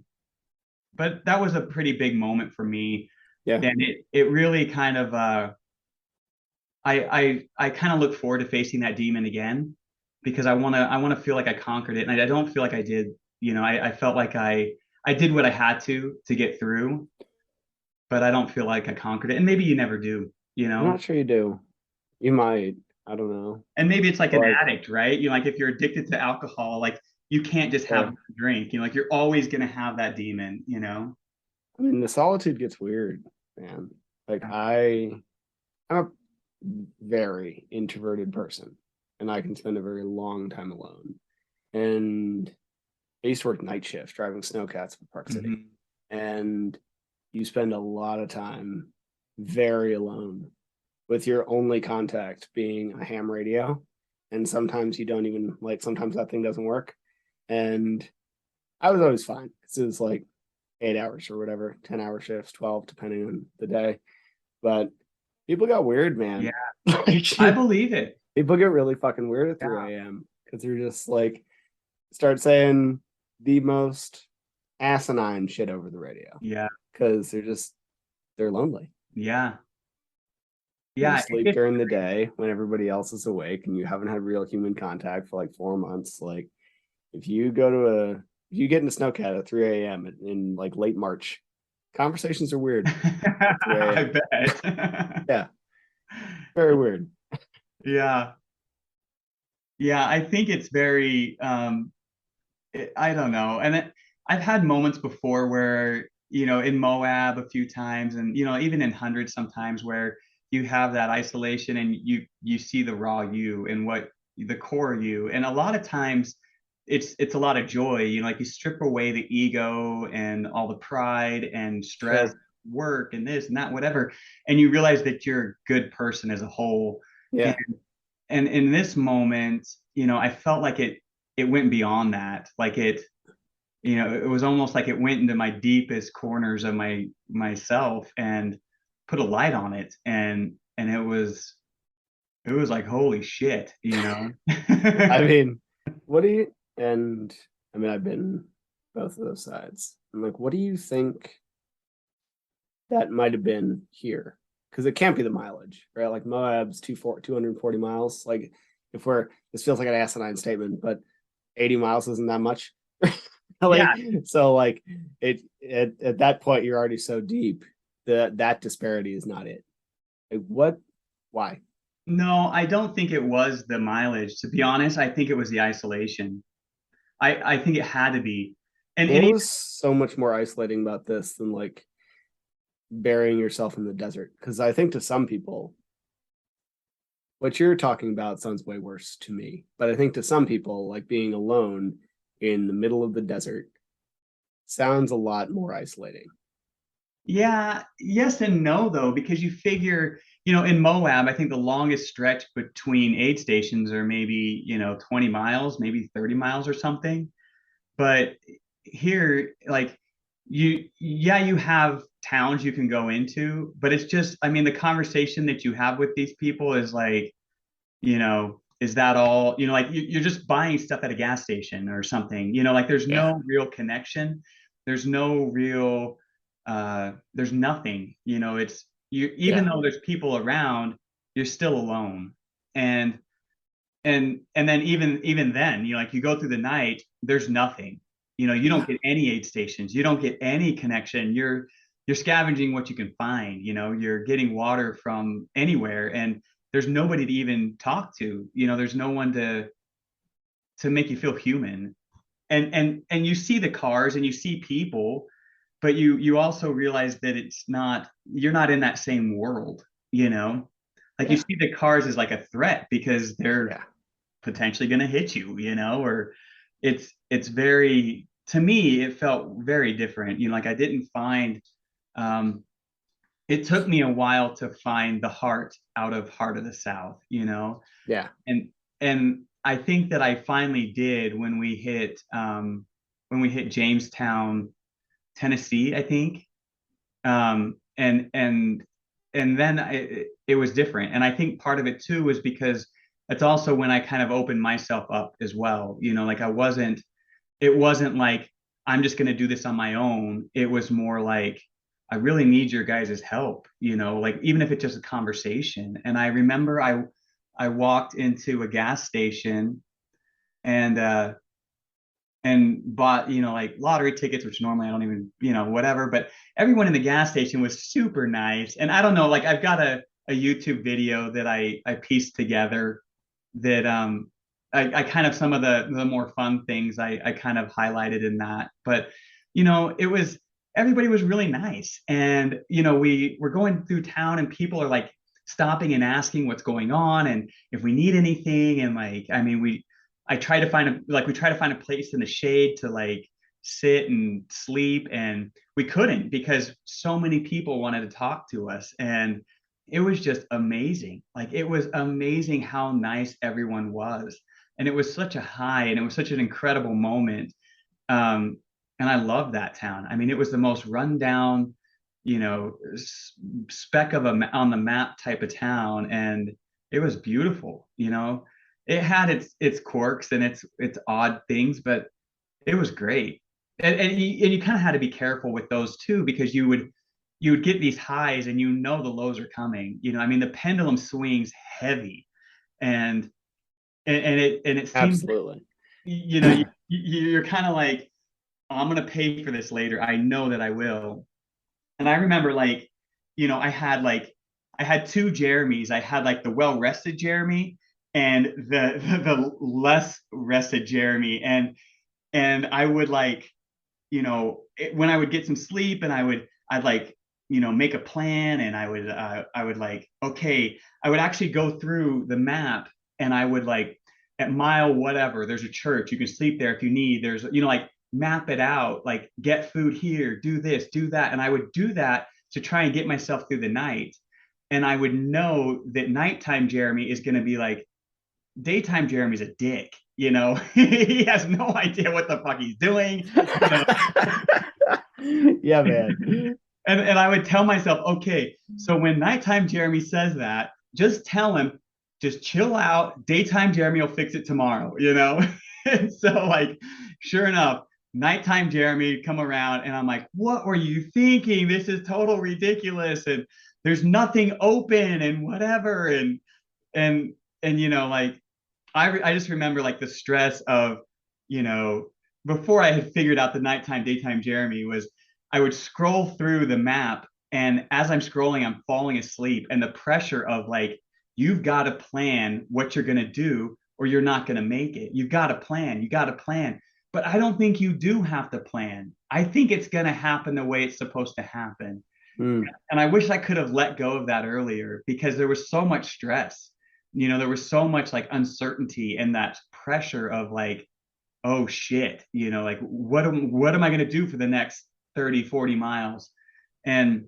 B: but that was a pretty big moment for me.
C: yeah.
B: And it really kind of I kind of look forward to facing that demon again, because I want to feel like I conquered it. And I don't feel like I did. You know, I felt like I did what I had to get through, but I don't feel like I conquered it. And maybe you never do, you
C: I'm
B: know?
C: not sure you do. You might. I don't know.
B: And maybe it's like an
C: Like,
B: addict, right? You know, like, if you're addicted to alcohol, like, you can't just have
C: yeah.
B: a drink. You know, like, you're always gonna have that demon, you know?
C: I mean, the solitude gets weird, man. Like I'm a very introverted person, and I can spend a very long time alone. And I used to work night shift driving snowcats for Park City,
B: Mhm.
C: and you spend a lot of time very alone, with your only contact being a ham radio. And sometimes you don't even like, sometimes that thing doesn't work. And I was always fine because it was like 8 hours or whatever, 10-hour shifts, 12, depending on the day. But people got weird,
B: Yeah,
C: man. Like,
B: I believe it.
C: people get really fucking weird at
B: Yeah.
C: 3 a.m. because they're just like, start saying the most asinine shit over the radio
B: Yeah.
C: because they're lonely.
B: Yeah.
C: You
B: Yeah.
C: sleep during the day when everybody else is awake and you haven't had real human contact for like 4 months. Like, if you go to if you get in a snowcat at 3 a.m. in like late March, conversations are weird at 3
B: I
C: a.m.
B: bet.
C: Yeah, very weird.
B: Yeah. Yeah, I think it's very I don't know. I've had moments before where, in Moab a few times and, even in hundreds sometimes where you have that isolation and you see the raw you and what the core you. And a lot of times it's a lot of joy, like you strip away the ego and all the pride and stress,
C: Sure.
B: work and this and that, whatever. And you realize that you're a good person as a whole. And
C: Yeah.
B: and in this moment, I felt like it went beyond that. Like it was almost like it went into my deepest corners of myself and put a light on it. And it was like, holy shit.
C: I mean, what do you, and I mean, I've been both of those sides. I'm like, what do you think that might have been here? Because it can't be the mileage, right? Like Moab's 240 miles. Like, if we're, this feels like an asinine statement, but 80 miles isn't that much.
B: Yeah.
C: Like, so like it at that point you're already so deep that that disparity is not it. Like, what? Why?
B: No, I don't think it was the mileage. To be honest, I think it was the isolation. I think it had to be. And
C: What
B: even,
C: was so much more isolating about this than like burying yourself in the desert? Because I think to some people, what you're talking about sounds way worse to me. But I think to some people, like being alone in the middle of the desert sounds a lot more isolating.
B: yeah, yes and no though, because you figure, in Moab, I think the longest stretch between aid stations are maybe, 20 miles, maybe 30 miles or something. But here, like you have towns you can go into, but it's just, I mean, the conversation that you have with these people is like, is that all, like you're just buying stuff at a gas station or something, like there's
C: Yeah.
B: no real connection. There's no real, there's nothing, it's you, even
C: Yeah.
B: though there's people around, you're still alone. And and then even then, like you go through the night, there's nothing. You don't
C: Yeah.
B: get any aid stations. You don't get any connection. You're scavenging what you can find. You're getting water from anywhere, and there's nobody to even talk to. There's no one to make you feel human. And you see the cars and you see people, but you also realize that you're not in that same world. Like you
C: Yeah.
B: see the cars as like a threat because they're
C: Yeah.
B: potentially going to hit you, or it's very, to me, it felt very different. Like I didn't find, um, it took me a while to find the heart of the South,
C: Yeah.
B: and I think that I finally did when we hit Jamestown, Tennessee, I think. And then it was different. And I think part of it too was because it's also when I kind of opened myself up as well. Like it wasn't like I'm just going to do this on my own. It was more like I really need your guys' help, like even if it's just a conversation. And I remember I walked into a gas station and bought, like lottery tickets, which normally I don't even, whatever. But everyone in the gas station was super nice. And I don't know, like I've got a YouTube video that I pieced together that I kind of, some of the more fun things I kind of highlighted in that. But it was, everybody was really nice. And we were going through town and people are like stopping and asking what's going on and if we need anything. And like, I mean, we try to find a place in the shade to like sit and sleep, and we couldn't because so many people wanted to talk to us. And it was just amazing. Like it was amazing how nice everyone was. And it was such a high and it was such an incredible moment. Um, and I love that town. I mean, it was the most rundown, speck of on the map type of town. And it was beautiful. It had its quirks and its odd things, but it was great. And you kind of had to be careful with those too, because you would get these highs and the lows are coming. I mean, the pendulum swings heavy, and and it seems,
C: Absolutely.
B: you're kind of like, I'm gonna pay for this later. I know that I will. And I remember like, I had two Jeremys. I had like the well-rested Jeremy and the less rested Jeremy. And I would like, when I would get some sleep and I'd like, make a plan, and I would like, okay, I would actually go through the map, and I would like, at mile whatever, there's a church, you can sleep there if you need, there's, like, map it out, like get food here, do this, do that. And I would do that to try and get myself through the night. And I would know that nighttime Jeremy is going to be like, daytime Jeremy's a dick. He has no idea what the fuck he's doing.
C: Yeah, man.
B: And I would tell myself, okay, so when nighttime Jeremy says that, just tell him, just chill out. Daytime Jeremy will fix it tomorrow, And so, like, sure enough, nighttime Jeremy come around, and I'm like, what were you thinking? This is total ridiculous, and there's nothing open, and whatever, and like, I just remember like the stress of, before I had figured out the nighttime daytime Jeremy was, I would scroll through the map, and as I'm scrolling, I'm falling asleep, and the pressure of like, you've got to plan what you're going to do or you're not going to make it. You've got to plan. You got to plan. But I don't think you do have to plan. I think it's going to happen the way it's supposed to happen.
C: Mm.
B: And I wish I could have let go of that earlier, because there was so much stress. There was so much like uncertainty and that pressure of like, oh shit, like what am I going to do for the next 30, 40 miles? And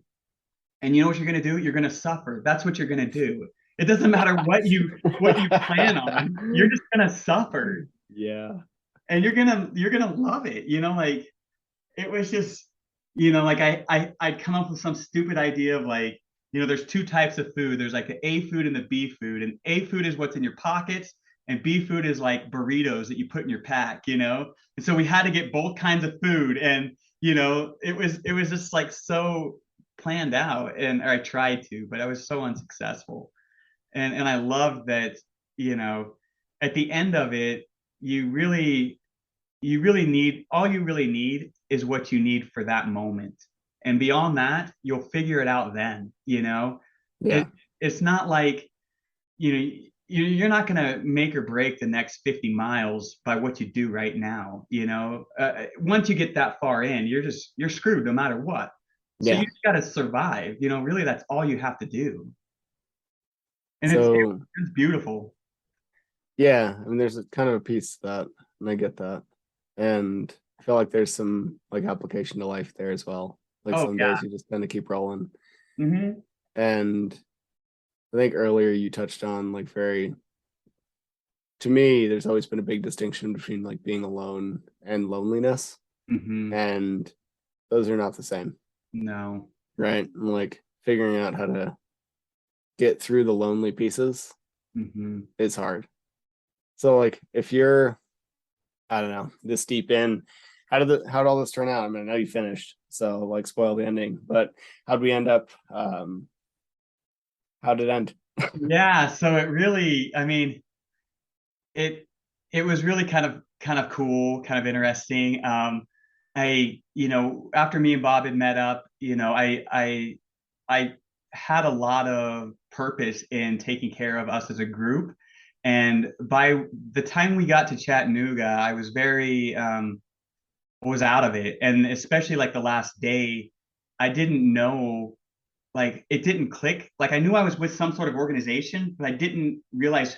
B: you know what you're going to do? You're going to suffer. That's what you're going to do. It doesn't matter what you plan on. You're just going to suffer.
C: Yeah.
B: And you're going to love it. Like, it was just, like, I'd come up with some stupid idea of like, there's two types of food. There's like the A food and the B food. And A food is what's in your pockets, and B food is like burritos that you put in your pack, And so we had to get both kinds of food. And, it was just like so planned out, or I tried to, but I was so unsuccessful. And I love that, at the end of it, all you really need is what you need for that moment. And beyond that, you'll figure it out then.
C: Yeah.
B: It's not like, you're not going to make or break the next 50 miles by what you do right now. Once you get that far in, you're screwed no matter what. So
C: Yeah.
B: you just got to survive. Really, that's all you have to do. And
C: So
B: it's beautiful.
C: yeah, I mean, there's a kind of a piece to that, and I get that, and I feel like there's some like application to life there as well. Like some days you just kind of keep rolling.
B: Mm-hmm.
C: And I think earlier you touched on like to me, there's always been a big distinction between like being alone and loneliness.
B: Mm-hmm.
C: And those are not the same.
B: No.
C: Right. And like figuring out how to get through the lonely pieces is hard. So like if you're, I don't know, this deep in, how did all this turn out? I mean, I know you finished, so like spoil the ending, but how'd we end up? How did it end?
B: Yeah, so it really, I mean, it was really kind of cool, kind of interesting. After me and Bob had met up, I had a lot of purpose in taking care of us as a group. And by the time we got to Chattanooga, I was very was out of it. And especially like the last day, I didn't know, like, it didn't click. Like, I knew I was with some sort of organization, but I didn't realize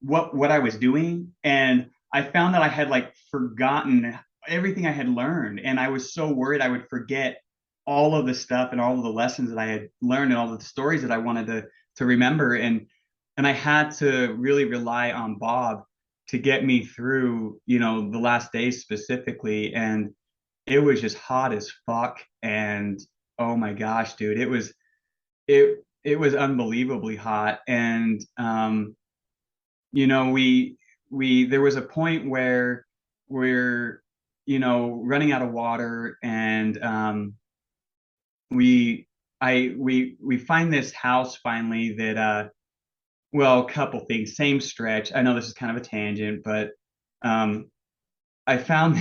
B: what I was doing. And I found that I had like forgotten everything I had learned. And I was so worried I would forget all of the stuff and all of the lessons that I had learned and all of the stories that I wanted to remember. And I had to really rely on Bob to get me through, the last days specifically. And it was just hot as fuck. And oh my gosh, dude, it was unbelievably hot. And we there was a point where we're, running out of water, and we find this house finally that well, a couple things, same stretch. I know this is kind of a tangent, but I found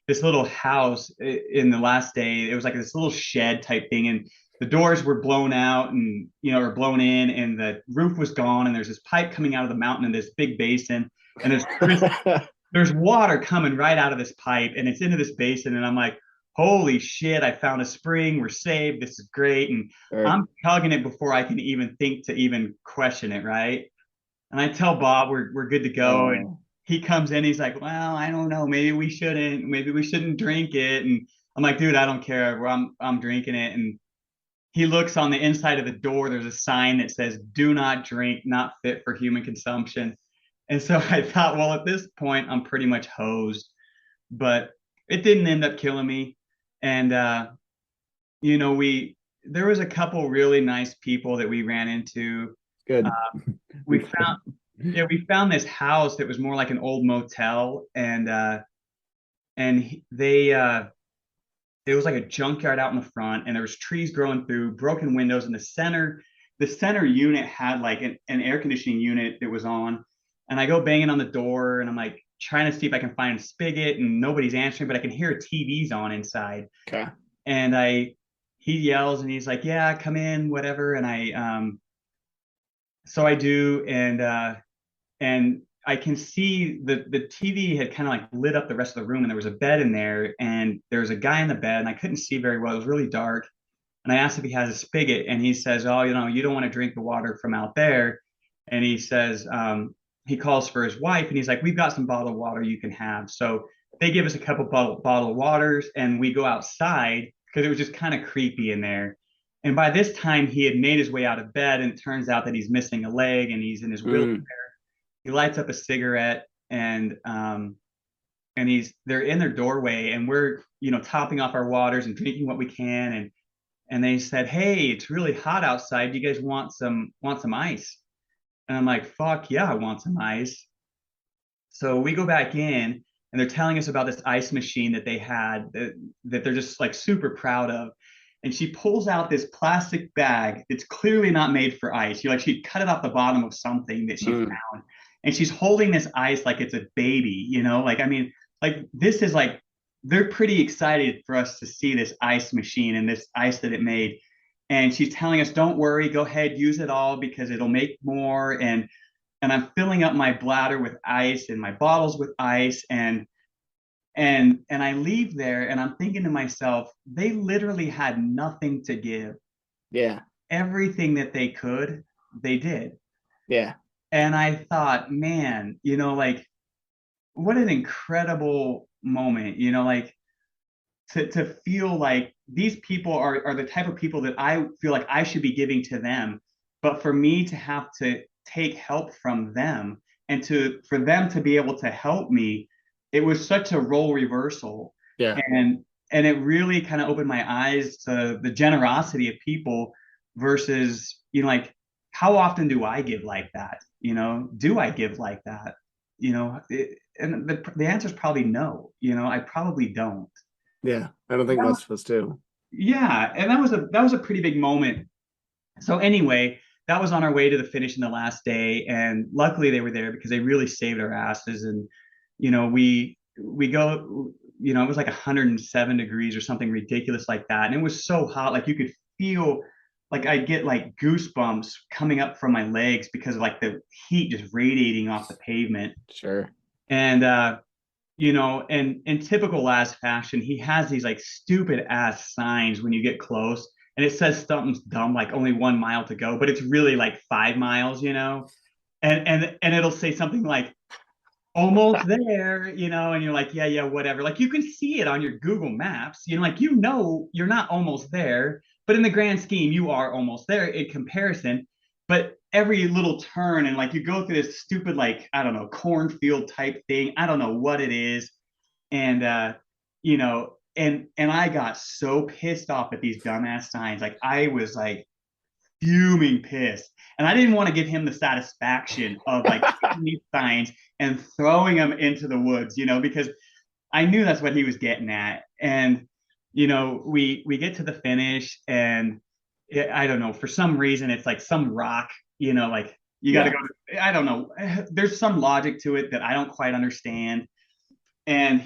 B: this little house in the last day. It was like this little shed type thing, and the doors were blown out and or blown in, and the roof was gone. And there's this pipe coming out of the mountain in this big basin, and there's water coming right out of this pipe, and it's into this basin. And I'm like, holy shit! I found a spring. We're saved. This is great. And
C: Right.
B: I'm chugging it before I can even think to even question it, right? And I tell Bob we're good to go. And
C: Oh,
B: he comes in, he's like, well, I don't know, maybe we shouldn't drink it. And I'm like, dude, I don't care. I'm drinking it. And he looks on the inside of the door, there's a sign that says, do not drink, not fit for human consumption. And so I thought, well, at this point, I'm pretty much hosed. But it didn't end up killing me. And we there was a couple really nice people that we ran into.
C: good.
B: We found Yeah, we found this house that was more like an old motel, and they it was like a junkyard out in the front, and there was trees growing through, broken windows in the center. The center unit had like an air conditioning unit that was on, and I go banging on the door, and I'm like trying to see if I can find a spigot, and nobody's answering, but I can hear TV's on inside.
C: Okay.
B: And he yells, and he's like, "Yeah, come in, whatever." And so I do, and I can see the TV had kind of like lit up the rest of the room, and there was a bed in there, and there was a guy in the bed, and I couldn't see very well. It was really dark, and I asked if he has a spigot, and he says, "Oh, you don't want to drink the water from out there," and he says, he calls for his wife, and he's like, "We've got some bottled water you can have." So they give us a couple bottled waters, and we go outside because it was just kind of creepy in there. And by this time, he had made his way out of bed, and it turns out that he's missing a leg, and he's in his wheelchair.
C: Mm.
B: He lights up a cigarette, and they're in their doorway, and we're topping off our waters and drinking what we can. And they said, "Hey, it's really hot outside. Do you guys want some ice?" And I'm like, "Fuck yeah, I want some ice." So we go back in, and they're telling us about this ice machine that they had, that they're just like super proud of. And she pulls out this plastic bag that's clearly not made for ice. She cut it off the bottom of something that she
C: Mm.
B: found, and she's holding this ice like it's a baby. Like, I mean, like, this is like, they're pretty excited for us to see this ice machine and this ice that it made. And she's telling us, "Don't worry, go ahead, use it all because it'll make more." And I'm filling up my bladder with ice and my bottles with ice, and I leave there, and I'm thinking to myself, they literally had nothing to give.
C: Yeah.
B: Everything that they could, they did.
C: Yeah.
B: And I thought, man, like, what an incredible moment, like, to feel like these people are the type of people that I feel like I should be giving to them. But for me to have to take help from them, and for them to be able to help me, it was such a role reversal.
C: Yeah.
B: And it really kind of opened my eyes to the generosity of people versus, like, how often do I give like that? Do I give like that? And the answer is probably no. I probably don't.
C: Yeah. I don't think most of us do.
B: Yeah, and that was a pretty big moment. So anyway, that was on our way to the finish in the last day, and luckily they were there because they really saved our asses. And we go, it was like 107 degrees or something ridiculous like that, and it was so hot, like you could feel, like I'd get like goosebumps coming up from my legs because of like the heat just radiating off the pavement.
C: Sure.
B: And and in typical Laz fashion, he has these like stupid ass signs when you get close, and it says something's dumb, like only 1 mile to go, but it's really like 5 miles, and it'll say something like almost there, and you're like, yeah, yeah, whatever. Like, you can see it on your Google Maps, like, you're not almost there, but in the grand scheme, you are almost there in comparison. But every little turn, and like you go through this stupid, like, I don't know, cornfield type thing. I don't know what it is. And and I got so pissed off at these dumbass signs. Like, I was like fuming pissed. And I didn't want to give him the satisfaction of like taking these signs and throwing them into the woods, because I knew that's what he was getting at. And we get to the finish, and I don't know, for some reason it's like some rock, like you got to go. I don't know. There's some logic to it that I don't quite understand. And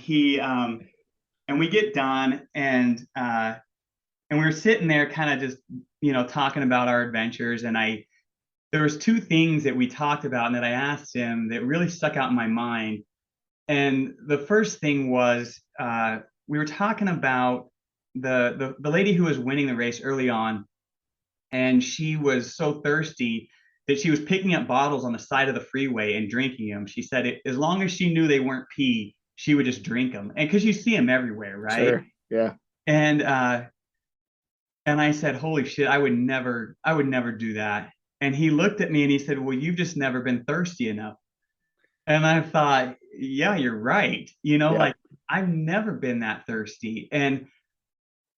B: and we get done, and we were sitting there kind of just, talking about our adventures. And there was two things that we talked about and that I asked him that really stuck out in my mind. And the first thing was, we were talking about the lady who was winning the race early on, and she was so thirsty that she was picking up bottles on the side of the freeway and drinking them. She said as long as she knew they weren't pee, she would just drink them. And because you see them everywhere, right?
C: Sure. Yeah.
B: And I said, holy shit, I would never do that. And he looked at me and he said, well, you've just never been thirsty enough. And I thought, yeah, you're right.
C: Yeah.
B: Like I've never been that thirsty. And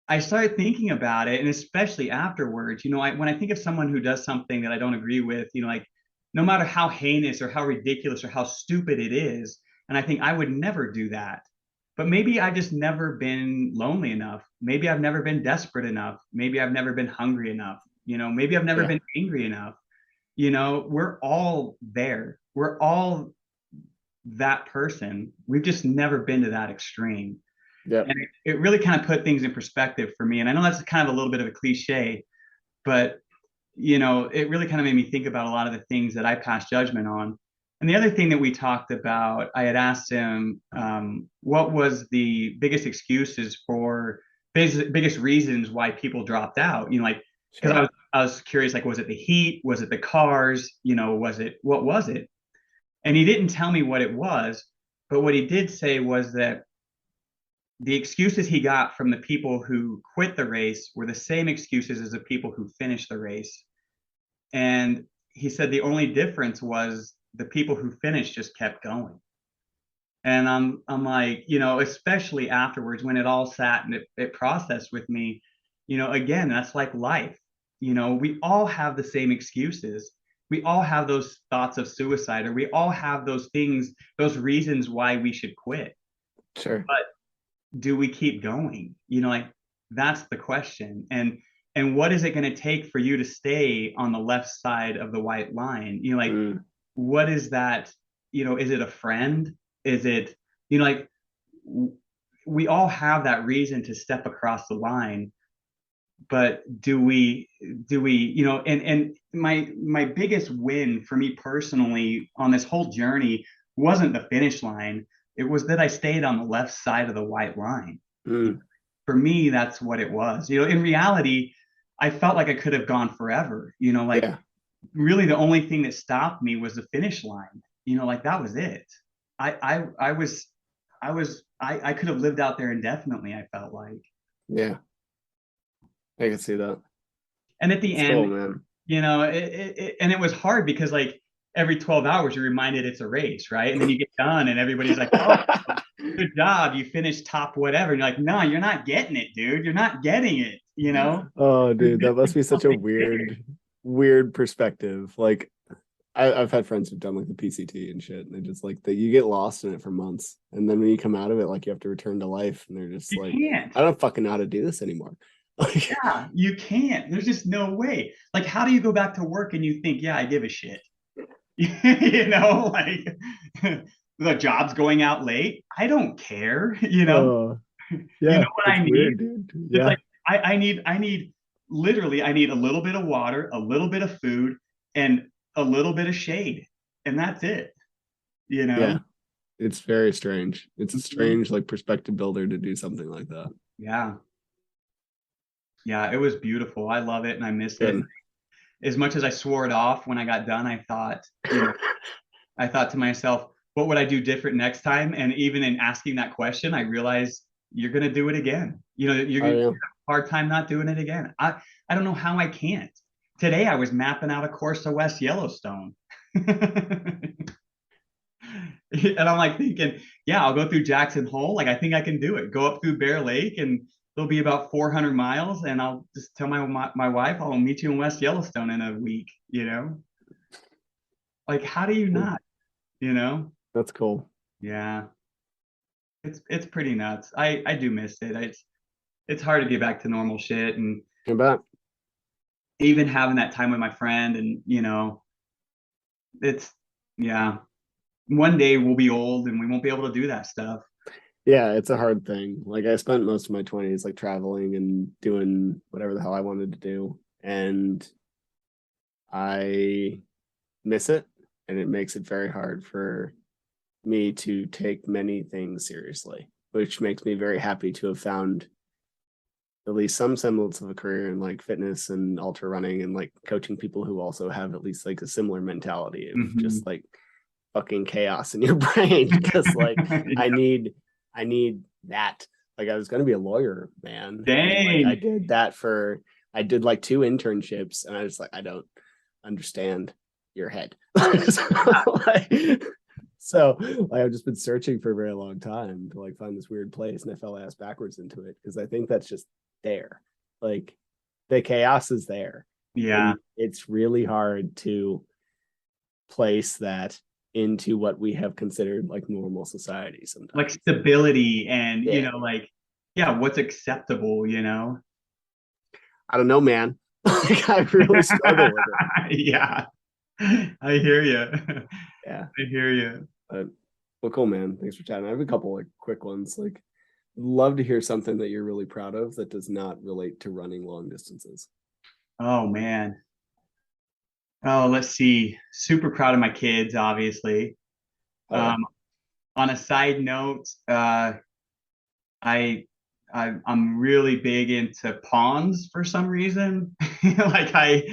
B: I started thinking about it, and especially afterwards, when I think of someone who does something that I don't agree with, like no matter how heinous or how ridiculous or how stupid it is, and I think I would never do that. But maybe I've just never been lonely enough. Maybe I've never been desperate enough. Maybe I've never been hungry enough. Maybe I've never
C: Yeah.
B: been angry enough. We're all there. We're all that person. We've just never been to that extreme.
C: Yeah.
B: And it really kind of put things in perspective for me. And I know that's kind of a little bit of a cliche, but it really kind of made me think about a lot of the things that I pass judgment on. And the other thing that we talked about, I had asked him, what was the biggest excuses for biggest reasons why people dropped out? Like, because
C: Sure.
B: I was curious, like, was it the heat? Was it the cars? What was it? And he didn't tell me what it was, but what he did say was that the excuses he got from the people who quit the race were the same excuses as the people who finished the race. And he said the only difference was the people who finished just kept going. And I'm like, especially afterwards when it all sat and it processed with me, again, that's like life. We all have the same excuses. We all have those thoughts of suicide, or we all have those things, those reasons why we should quit.
C: Sure.
B: But do we keep going? Like that's the question. And what is it going to take for you to stay on the left side of the white line? Like what is that? Is it a friend? Is it, like we all have that reason to step across the line, but do we, and my biggest win for me personally on this whole journey wasn't the finish line. It was that I stayed on the left side of the white line. For me, that's what it was. In reality, I felt like I could have gone forever. Like
C: Yeah.
B: really the only thing that stopped me was the finish line. Like that was it. I could have lived out there indefinitely, I felt like.
C: Yeah. I can see that.
B: And at the
C: It's
B: end,
C: cool, man.
B: and it was hard because like every 12 hours you're reminded it's a race, right? And then you get done and everybody's like, oh, good job, you finished top whatever. And you're like, no, you're not getting it, dude. You're not getting it,
C: Oh,
B: You're
C: dude, that must
B: missing
C: be such a
B: something big.
C: weird perspective. Like, I've had friends who've done like the PCT and shit, and they just like that you get lost in it for months, and then when you come out of it, like you have to return to life, and they're just
B: You
C: like,
B: can't.
C: I don't fucking know how to do this anymore. Like,
B: Yeah, you can't. There's just no way. Like, how do you go back to work and you think, yeah, I give a shit? Like the job's going out late. I don't care,
C: oh,
B: You
C: yeah,
B: know what
C: it's
B: I need?
C: weird, dude.
B: It's
C: Yeah,
B: like I need literally I need a little bit of water, a little bit of food, and a little bit of shade. And that's it, you know?
C: yeah, it's very strange. It's a
B: Mhm.
C: strange like perspective builder to do something like that.
B: Yeah. Yeah, it was beautiful. I love it and I miss it.
C: Good.
B: As much as I swore it off when I got done, I thought, I thought to myself, what would I do different next time? And even in asking that question, I realized you're going to do it again. You're
C: Oh
B: going to
C: yeah.
B: have a hard time not doing it again. I don't know how I can't. Today I was mapping out a course to West Yellowstone. And I'm like thinking, yeah, I'll go through Jackson Hole. Like I think I can do it. Go up through Bear Lake and it'll be about 400 miles. And I'll just tell my wife, I'll meet you in West Yellowstone in a week. Like how do you
C: Cool.
B: not, you know?
C: That's cool.
B: Yeah. It's pretty nuts. I do miss it. It's hard to get back to normal shit, and
C: I bet.
B: even having that time with my friend, and it's yeah. One day we'll be old and we won't be able to do that stuff.
C: Yeah, it's a hard thing. Like I spent most of my 20s like traveling and doing whatever the hell I wanted to do. And I miss it. And it makes it very hard for me to take many things seriously, which makes me very happy to have found at least some semblance of a career in like fitness and ultra running and like coaching people who also have at least like a similar mentality of
B: Mhm.
C: just like fucking chaos in your brain. Because like I
B: Yeah.
C: need I need that. Like I was gonna be a lawyer, man. And like
B: Dang.
C: I did like two internships and I was like, I don't understand your head. so, like, so like I've just been searching for a very long time to like find this weird place and I fell ass backwards into it because I think that's just there. Like the chaos is there.
B: Yeah.
C: And it's really hard to place that into what we have considered like normal society
B: Like
C: sometimes.
B: stability and,
C: Yeah.
B: like, yeah, what's acceptable,
C: I don't know, man. Like I really struggle with it.
B: Yeah. I hear you.
C: Yeah.
B: I hear you.
C: But well, cool, man. Thanks for chatting. I have a couple like quick ones. Like love to hear something that you're really proud of that does not relate to running long distances.
B: Oh man. Oh, let's see. Super proud of my kids, obviously.
C: Oh yeah.
B: On a side note, I, I'm really big into ponds for some reason. Like I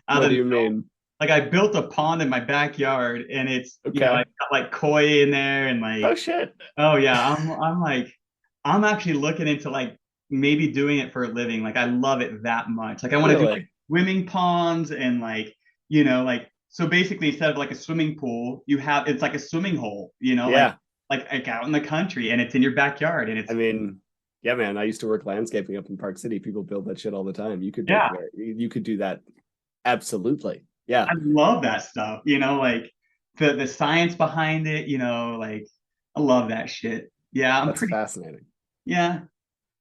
C: What
B: don't
C: do you
B: know.
C: mean?
B: Like I built a pond in my backyard, and it's I
C: Okay.
B: got like koi in there, and
C: Oh
B: like,
C: shit.
B: oh yeah, I'm like, I'm actually looking into like maybe doing it for a living. Like I love it that much. Like I want to do like
C: Really?
B: swimming ponds and like, like so basically instead of like a swimming pool, it's like a swimming hole,
C: Yeah.
B: like out in the country and it's in your backyard and
C: I
B: it's
C: mean, yeah, man. I used to work landscaping up in Park City. People build that shit all the time. You could
B: yeah,
C: you could do that. Absolutely. Yeah.
B: I love that stuff, like the science behind it, like I love that shit. Yeah, I'm
C: That's
B: pretty
C: fascinating.
B: yeah.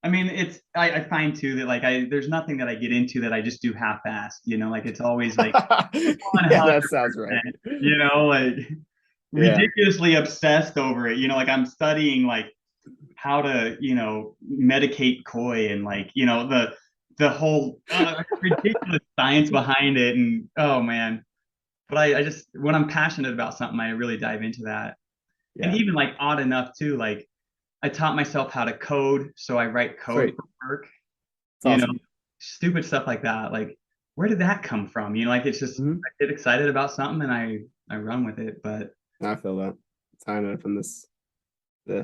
B: I mean, I find too that like there's nothing that I get into that I just do half-assed, like it's always like
C: Yeah, that sounds right.
B: 100%, like
C: Yeah.
B: ridiculously obsessed over it. Like I'm studying like how to, medicate koi and like, the whole ridiculous science behind it. And oh man, but I just when I'm passionate about something, I really dive into that. And
C: Yeah.
B: even like odd enough too, like I taught myself how to code, so I write code
C: Sweet.
B: for work,
C: It's
B: you know,
C: awesome.
B: stupid stuff like that. Like, where did that come from? Like it's just
C: Mhm.
B: I get excited about something and I run with it. But
C: I feel that. Sign up from this. I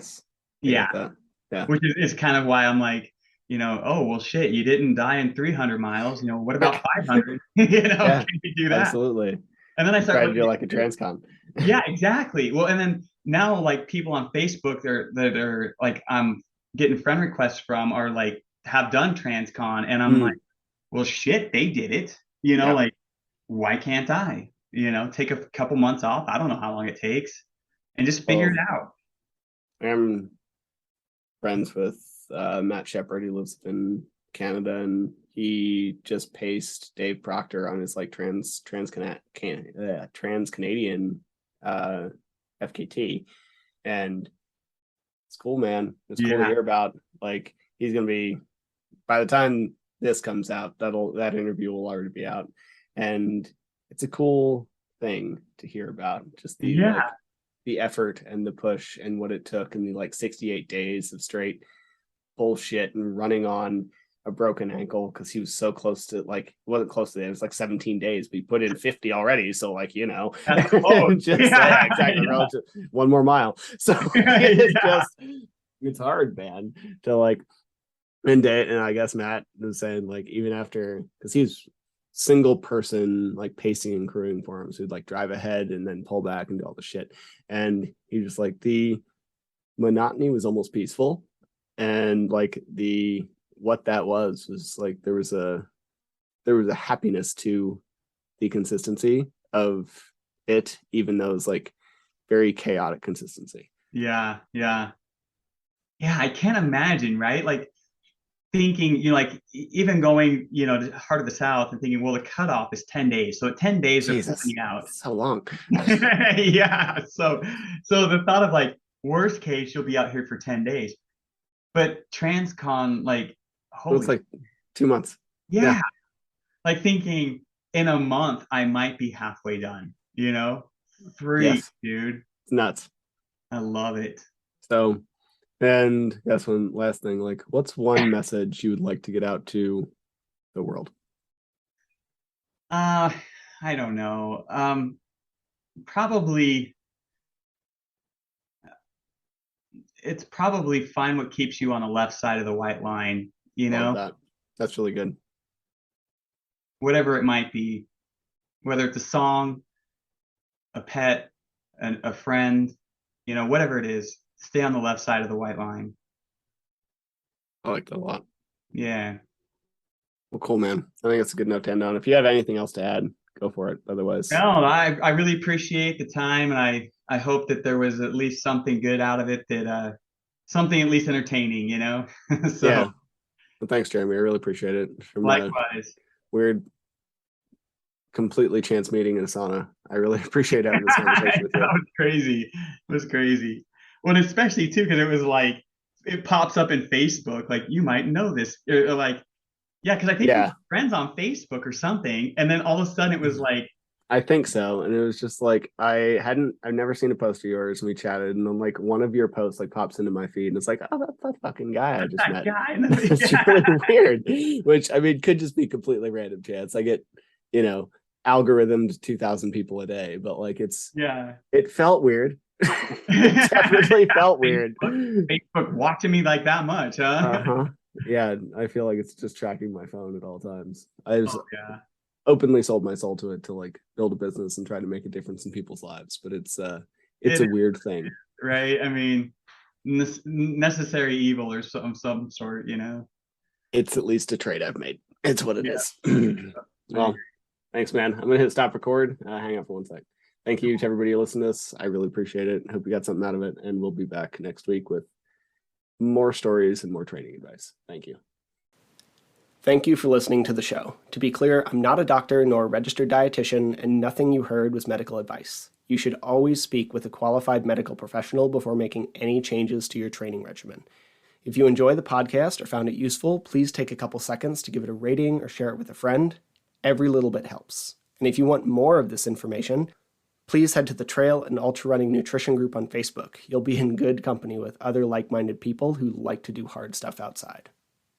B: yeah,
C: get that. Yeah.
B: which is kind of why I'm like, oh well, shit, you didn't die in 300 miles. What about 500?
C: Yeah.
B: Can you do that?
C: Absolutely.
B: And then I start
C: Try to
B: looking
C: do like a
B: at,
C: transcon.
B: yeah, exactly. Well, and then now like people on Facebook, they're like I'm getting friend requests from are like have done transcon, and I'm like,
C: Mm,
B: well, shit, they did it.
C: yeah.
B: Like why can't I? Take a couple months off. I don't know how long it takes, and just figure it
C: Well,
B: out.
C: I'm friends with Matt Shepard. He lives in Canada, and he just paced Dave Proctor on his like trans Canadian FKT, and it's cool, man. It's cool to
B: Yeah,
C: hear about. Like he's gonna be by the time this comes out, that interview will already be out, and it's a cool thing to hear about. Just the
B: yeah.
C: like the effort and the push and what it took and the like 68 days of straight bullshit and running on a broken ankle because he was so close to like it wasn't close to it. It was like 17 days, but he put in 50 already. So like,
B: That's close.
C: just yeah,
B: Yeah,
C: exactly.
B: yeah,
C: Relative one more mile. So it's
B: yeah,
C: just it's hard, man, to like and I guess Matt was saying like even after because he's single person like pacing and crewing for him. So he'd like drive ahead and then pull back and do all the shit. And he just like the monotony was almost peaceful. And like the what that was like there was a happiness to the consistency of it, even though it was like very chaotic consistency.
B: yeah, yeah. Yeah, I can't imagine, right? Like thinking, like even going, to heart of the South and thinking, well, the cutoff is 10 days. So at 10 days, they're pulling
C: Jesus,
B: you out.
C: so long.
B: Yeah. So the thought of like Worst case, you'll be out here for 10 days. But transcon, like,
C: So it's
B: holy,
C: like 2 months.
B: yeah.
C: Yeah.
B: Like thinking in a month, I might be halfway done, you know? Freak,
C: Yes.
B: dude.
C: It's nuts.
B: I love it.
C: So, and that's one last thing. Like, what's one message you would like to get out to the world?
B: Uh, I don't know. Probably it's probably find what keeps you on the left side of the white line, you
C: Love
B: know,
C: that. That's really good.
B: whatever it might be, whether it's a song, a pet, a friend, you know, whatever it is, stay on the left side of the white line.
C: I like that a lot.
B: Yeah.
C: Well, cool, man. I think it's a good note to end on. If you have anything else to add, go for it. Otherwise,
B: No, I really appreciate the time, and I hope that there was at least something good out of it, that something at least entertaining, you know. So
C: yeah. Well, thanks, Jeremy. I really appreciate it. From a
B: likewise.
C: weird, completely chance meeting in a sauna, I really appreciate having this conversation with you.
B: That was crazy. It was crazy. Well, especially too, because it was like it pops up in Facebook, like you might know this, or like yeah, because I think we were
C: Yeah,
B: friends on Facebook or something, and then all of a sudden it was like,
C: I think so. And it was just like I've never seen a post of yours, and we chatted, and then like one of your posts like pops into my feed, and it's like, oh, that's that fucking guy I just
B: that
C: met.
B: guy. And then,
C: It's
B: yeah,
C: really weird. Which I mean could just be completely random chance. I get, you know, algorithmed 2,000 people a day, but like
B: yeah.
C: it felt weird. It definitely felt weird.
B: Facebook watching me like that much, huh?
C: Uh-huh. Yeah, I feel like it's just tracking my phone at all times. I've
B: Oh yeah.
C: openly sold my soul to it to like build a business and try to make a difference in people's lives, but it's
B: It
C: a
B: is,
C: weird thing.
B: right? I mean, necessary evil or some sort, you know.
C: It's at least a trade I've made. It's what it
B: Yeah.
C: is. Well, thanks, man. I'm gonna hit stop record. Hang out for 1 sec. Thank you to everybody who listened to this. I really appreciate it. Hope you got something out of it, and we'll be back next week with more stories and more training advice. Thank you. Thank you for listening to the show. To be clear, I'm not a doctor nor a registered dietitian, and nothing you heard was medical advice. You should always speak with a qualified medical professional before making any changes to your training regimen. If you enjoy the podcast or found it useful, please take a couple seconds to give it a rating or share it with a friend. Every little bit helps. And if you want more of this information, please head to the Trail and Ultra Running Nutrition group on Facebook. You'll be in good company with other like-minded people who like to do hard stuff outside.